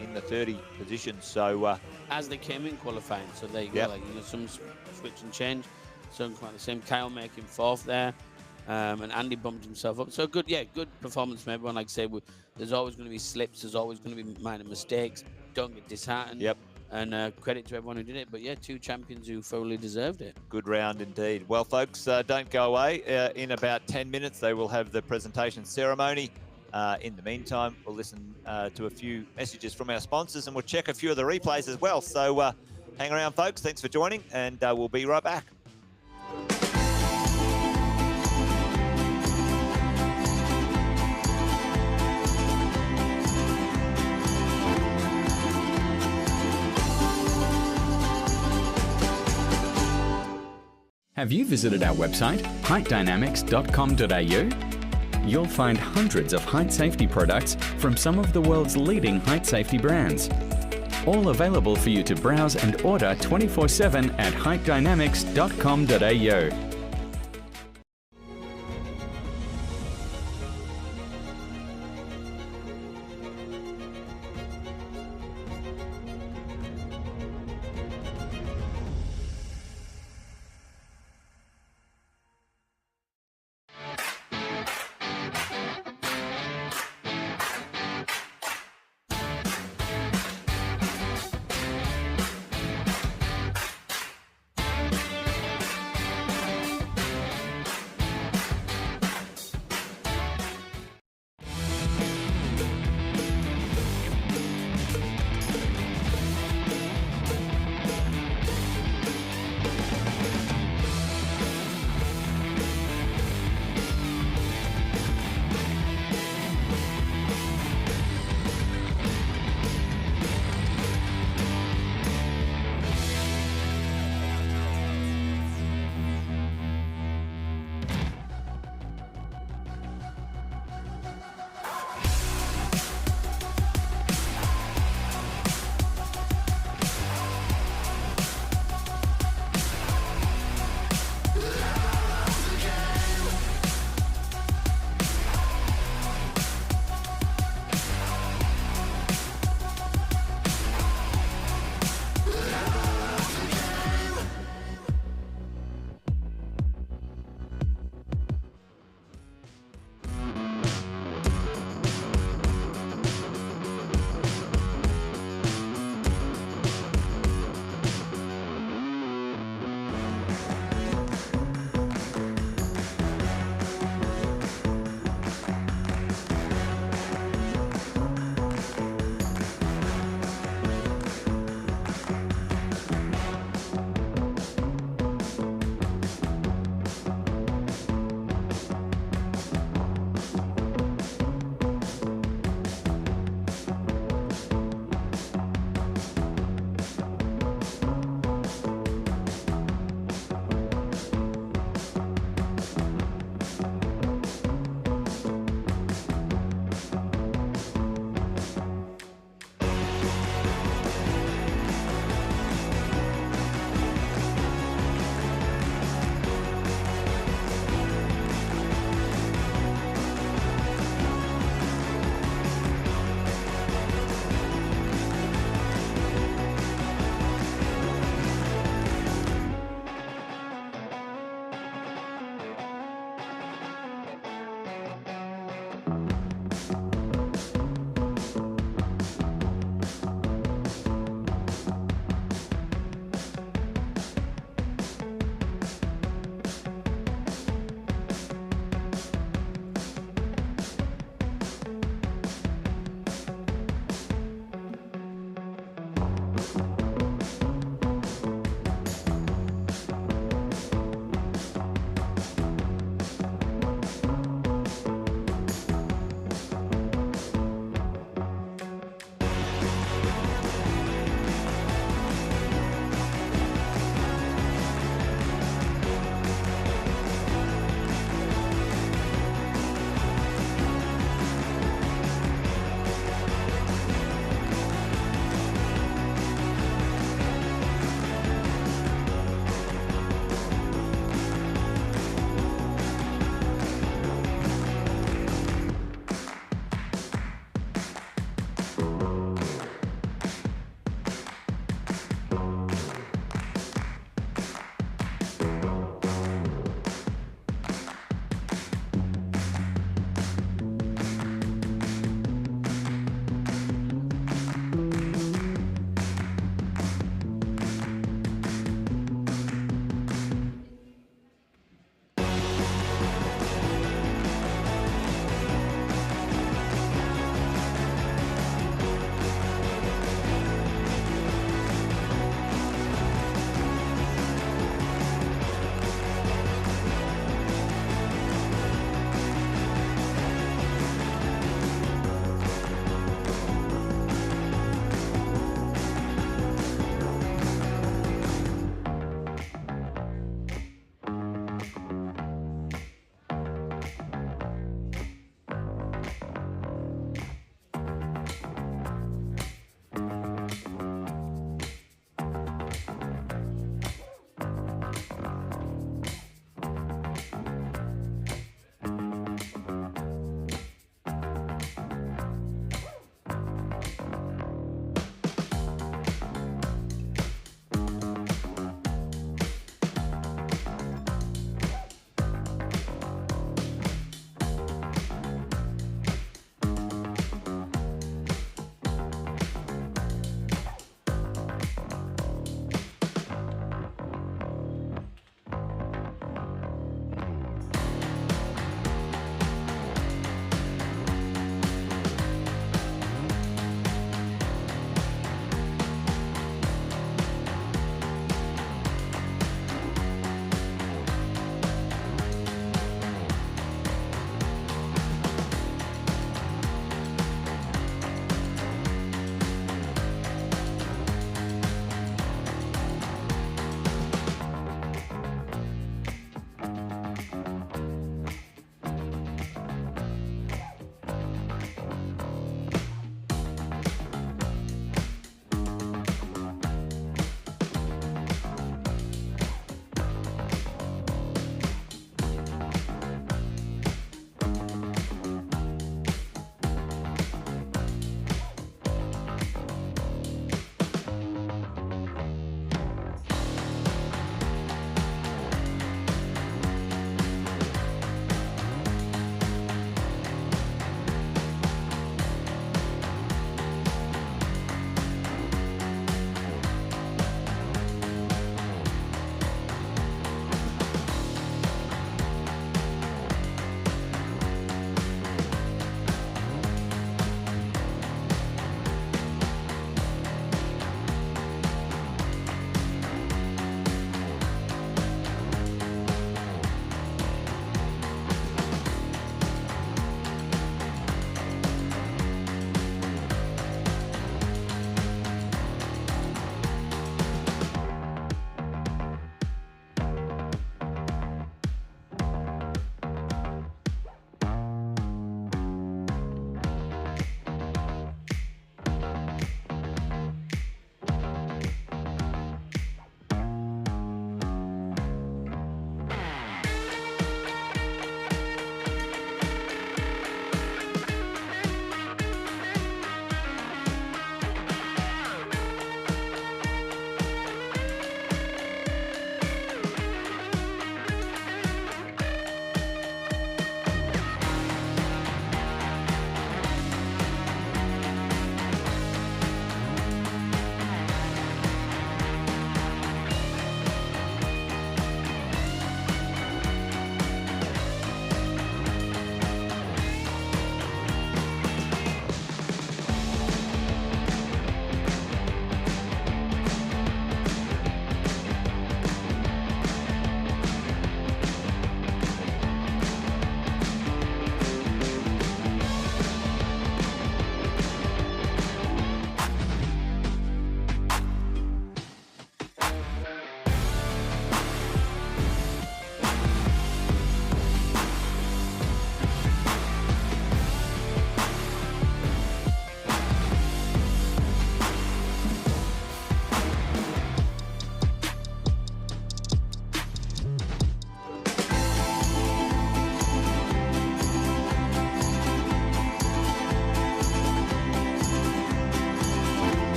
in the 30 positions. So as they came in qualifying, so there you go. Like, you know, some switch and change, some quite the same. Kyle making 4th there, and Andy bumped himself up. So good, yeah, good performance from everyone. Like I say, there's always going to be slips. There's always going to be minor mistakes. Don't get disheartened. Yep. And credit to everyone who did it. But yeah, 2 champions who fully deserved it. Good round indeed. Well, folks, don't go away. In about 10 minutes, they will have the presentation ceremony. In the meantime, we'll listen to a few messages from our sponsors, and we'll check a few of the replays as well. So hang around, folks. Thanks for joining, and we'll be right back. Have you visited our website, heightdynamics.com.au? You'll find hundreds of height safety products from some of the world's leading height safety brands. All available for you to browse and order 24/7 at heightdynamics.com.au.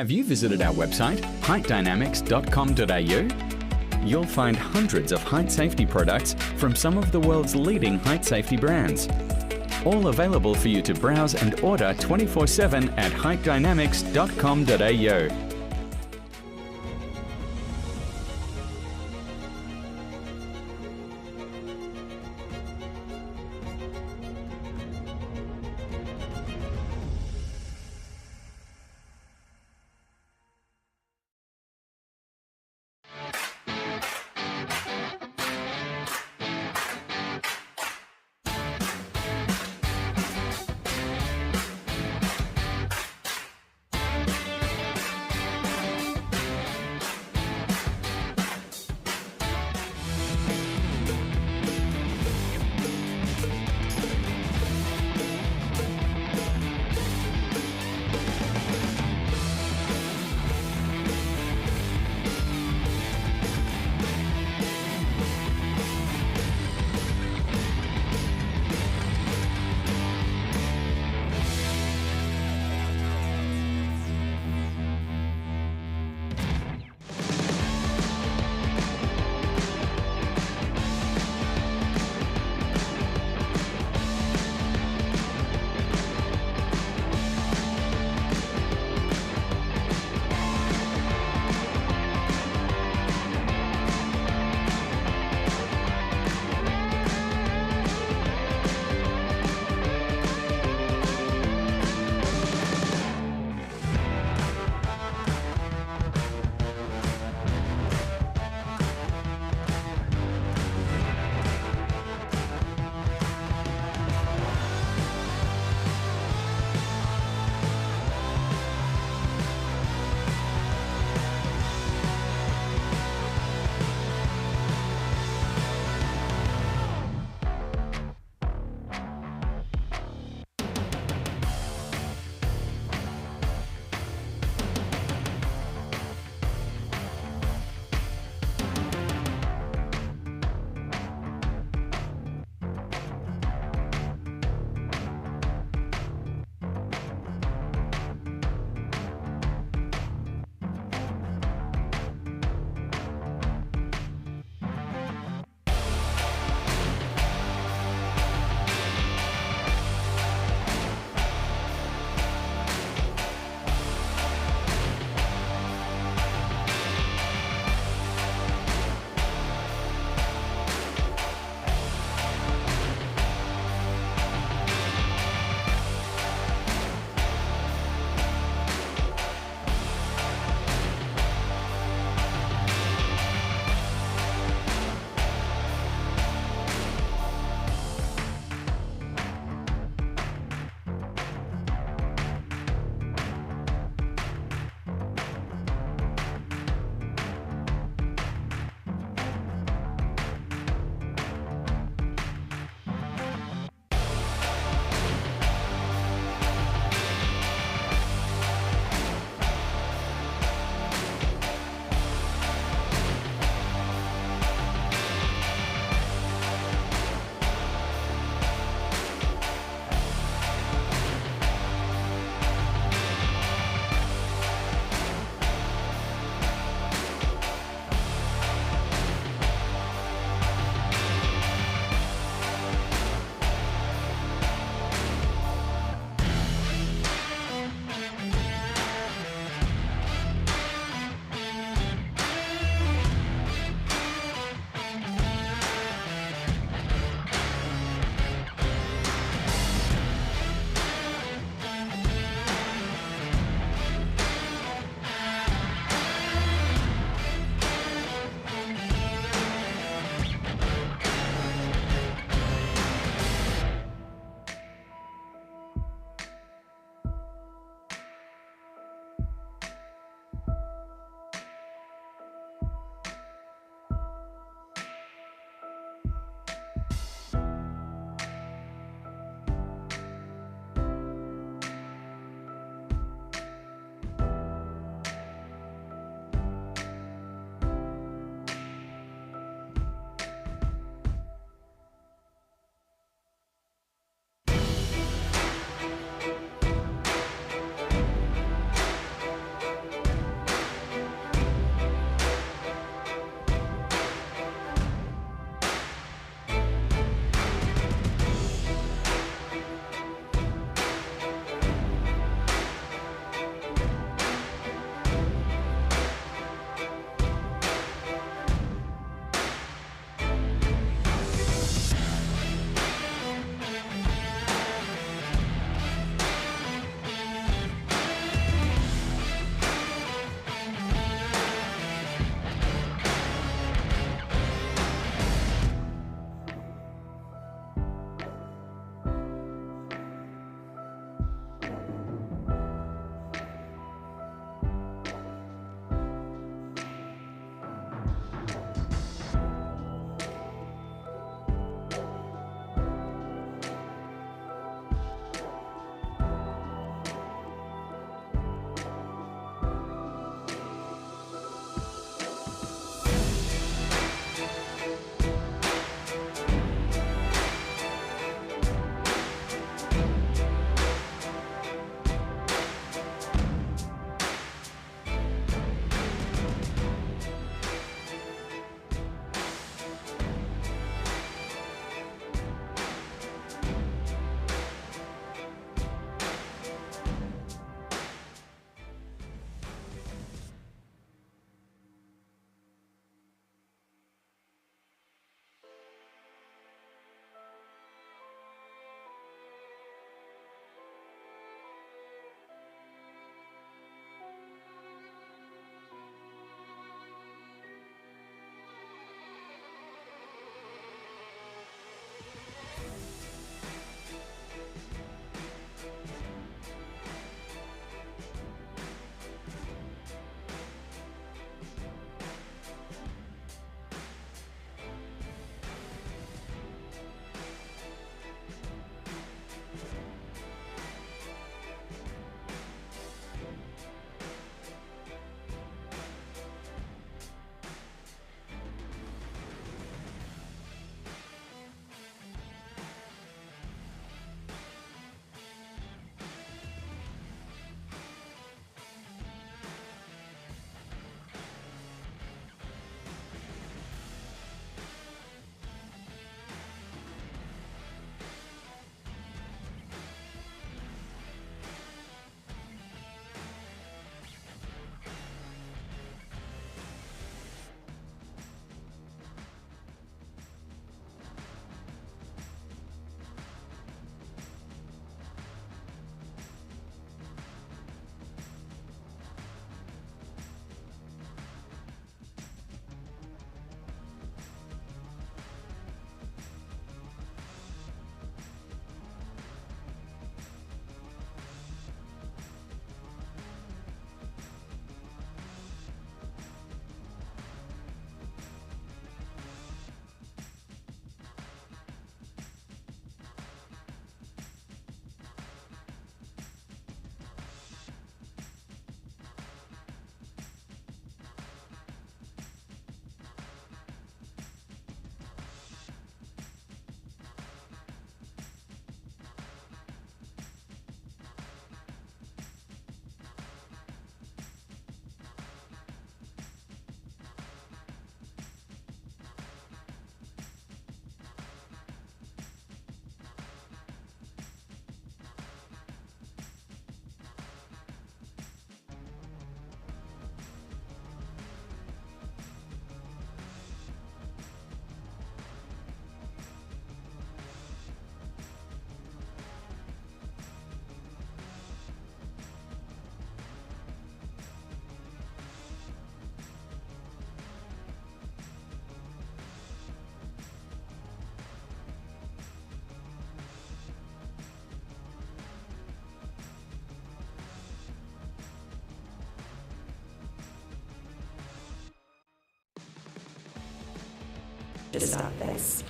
Have you visited our website, heightdynamics.com.au? You'll find hundreds of height safety products from some of the world's leading height safety brands. All available for you to browse and order 24/7 at heightdynamics.com.au. to start this.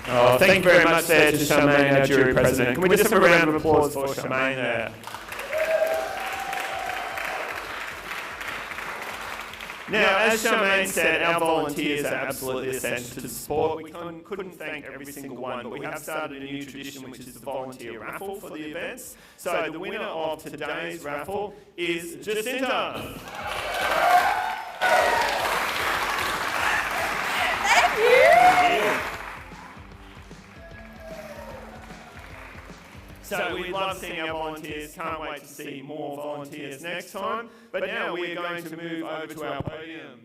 Oh, thank you very much there to Charmaine, our jury president. Can we just have a round of applause for Charmaine there? Now, as Charmaine said, our volunteers are absolutely essential to the sport. We couldn't thank every single one, but we have started a new tradition, which is the volunteer raffle for the events. So the winner of today's raffle is Jacinta. Thank you. So we love seeing our volunteers, can't wait to see more volunteers next time. But now we're going to move over to our podiums.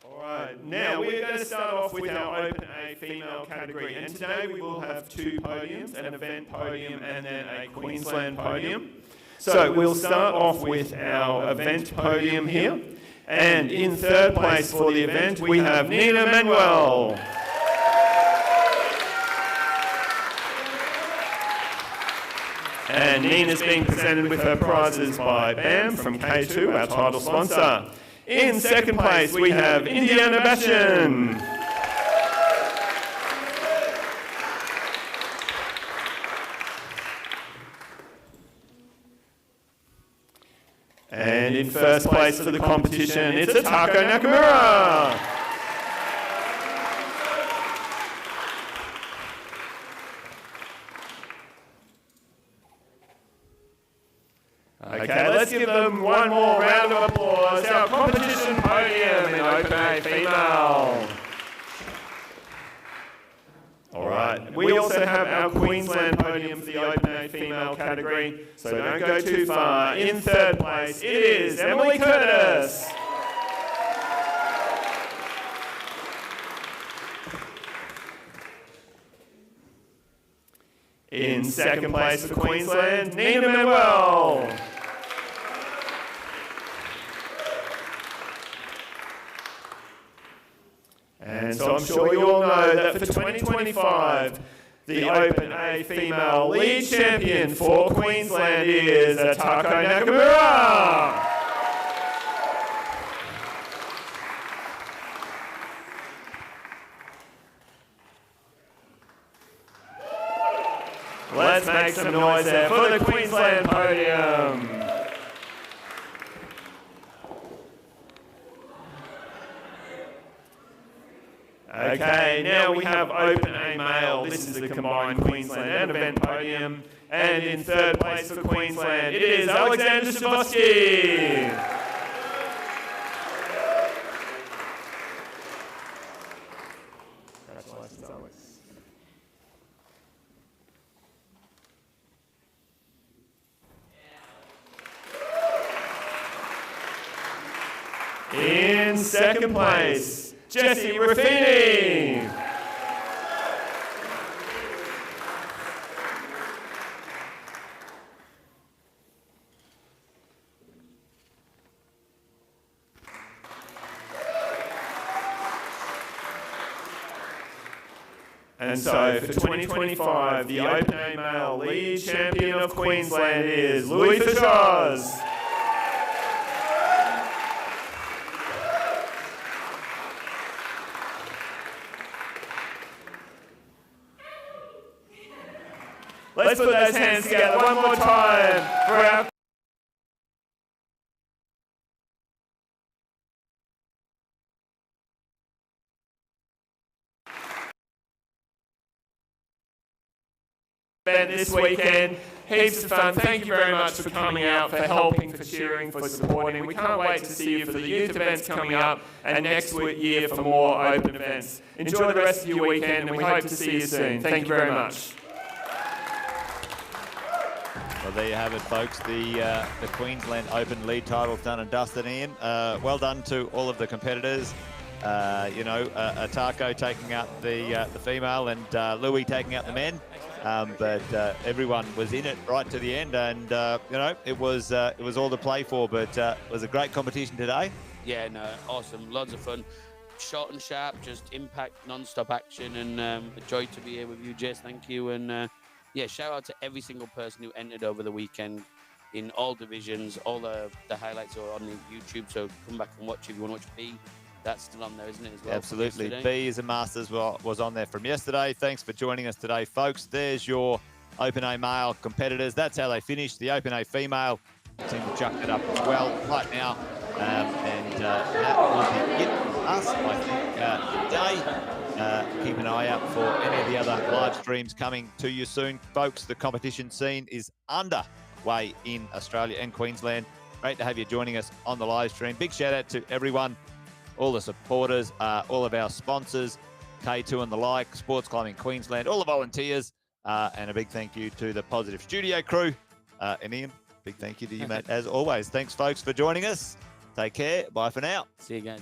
Alright, now we're going to start off with our Open A female category. And today we will have two podiums, an event podium and then a Queensland podium. So we'll start off with our event podium here. And in third place for the event we have Nina Manuel. And Nina's being presented with her prizes by BAM from K2, our title sponsor. In second place, we have Indiana Bashan. And in first place for the competition, it's Atako Nakamura. Okay, let's give them one more round of applause. Our competition podium in Open A female. Alright, we also have our Queensland podium for the Open A female category, so don't go too far. In third place, it is Emily Curtis. In second place for Queensland, Nina Manuel. And so I'm sure you all know that for 2025, the Open A female lead champion for Queensland is Atako Nakamura. Let's make some noise there for the Queensland podium. Okay, now we have Open A male. This is the combined Queensland and event podium. And in third place for Queensland, it is Alexander Shavosky. Congratulations, Alex. In second place, Jesse Raffini. And so for 2025, the Open A male lead champion of Queensland is Louis Fishoz. Let's put those hands together one more time for our event this weekend. Heaps of fun. Thank you very much for coming out, for helping, for cheering, for supporting. We can't wait to see you for the youth events coming up and next year for more open events. Enjoy the rest of your weekend and we hope to see you soon. Thank you very much. Well, there you have it, folks. The Queensland Open lead title's done and dusted, Ian. Well done to all of the competitors. Atako taking out the female and Louis taking out the men. But everyone was in it right to the end, and it was all to play for. But it was a great competition today. Yeah, no, awesome, loads of fun, short and sharp, just impact, non-stop action, and a joy to be here with you, Jess. Thank you, and yeah, shout out to every single person who entered over the weekend. in all divisions. All the highlights are on the YouTube, so come back and watch if you want to watch B. That's still on there, isn't it, as well? Absolutely. B is a Masters was on there from yesterday. Thanks for joining us today, folks. There's your Open A male competitors. That's how they finished. The Open A female seemed to chuck it up as well right now. That will be it for us, I think, today. Keep an eye out for any of the other live streams coming to you soon. Folks, the competition scene is underway in Australia and Queensland. Great to have you joining us on the live stream. Big shout out to everyone, all the supporters, all of our sponsors, K2 and the like, Sports Climbing Queensland, all the volunteers, and a big thank you to the Positive Studio crew. And Ian, big thank you to you, mate, as always. Thanks, folks, for joining us. Take care. Bye for now. See you guys.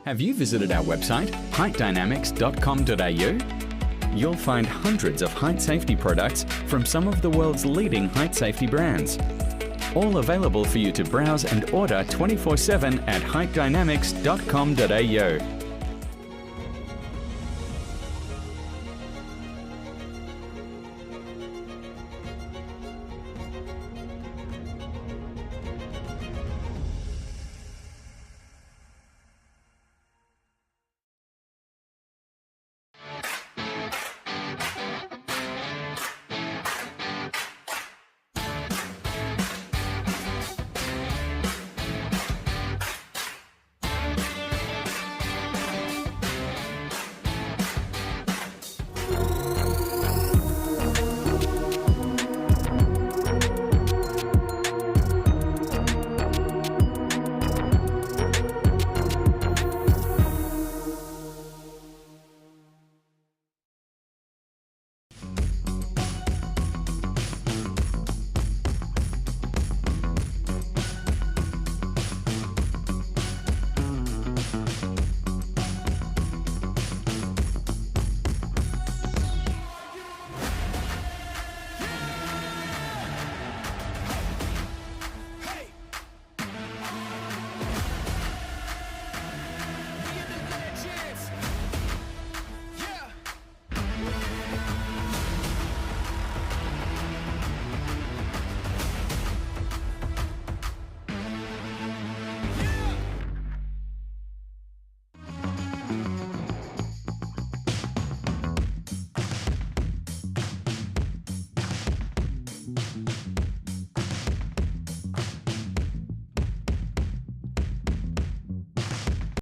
Have you visited our website, heightdynamics.com.au? You'll find hundreds of height safety products from some of the world's leading height safety brands. All available for you to browse and order 24/7 at heightdynamics.com.au.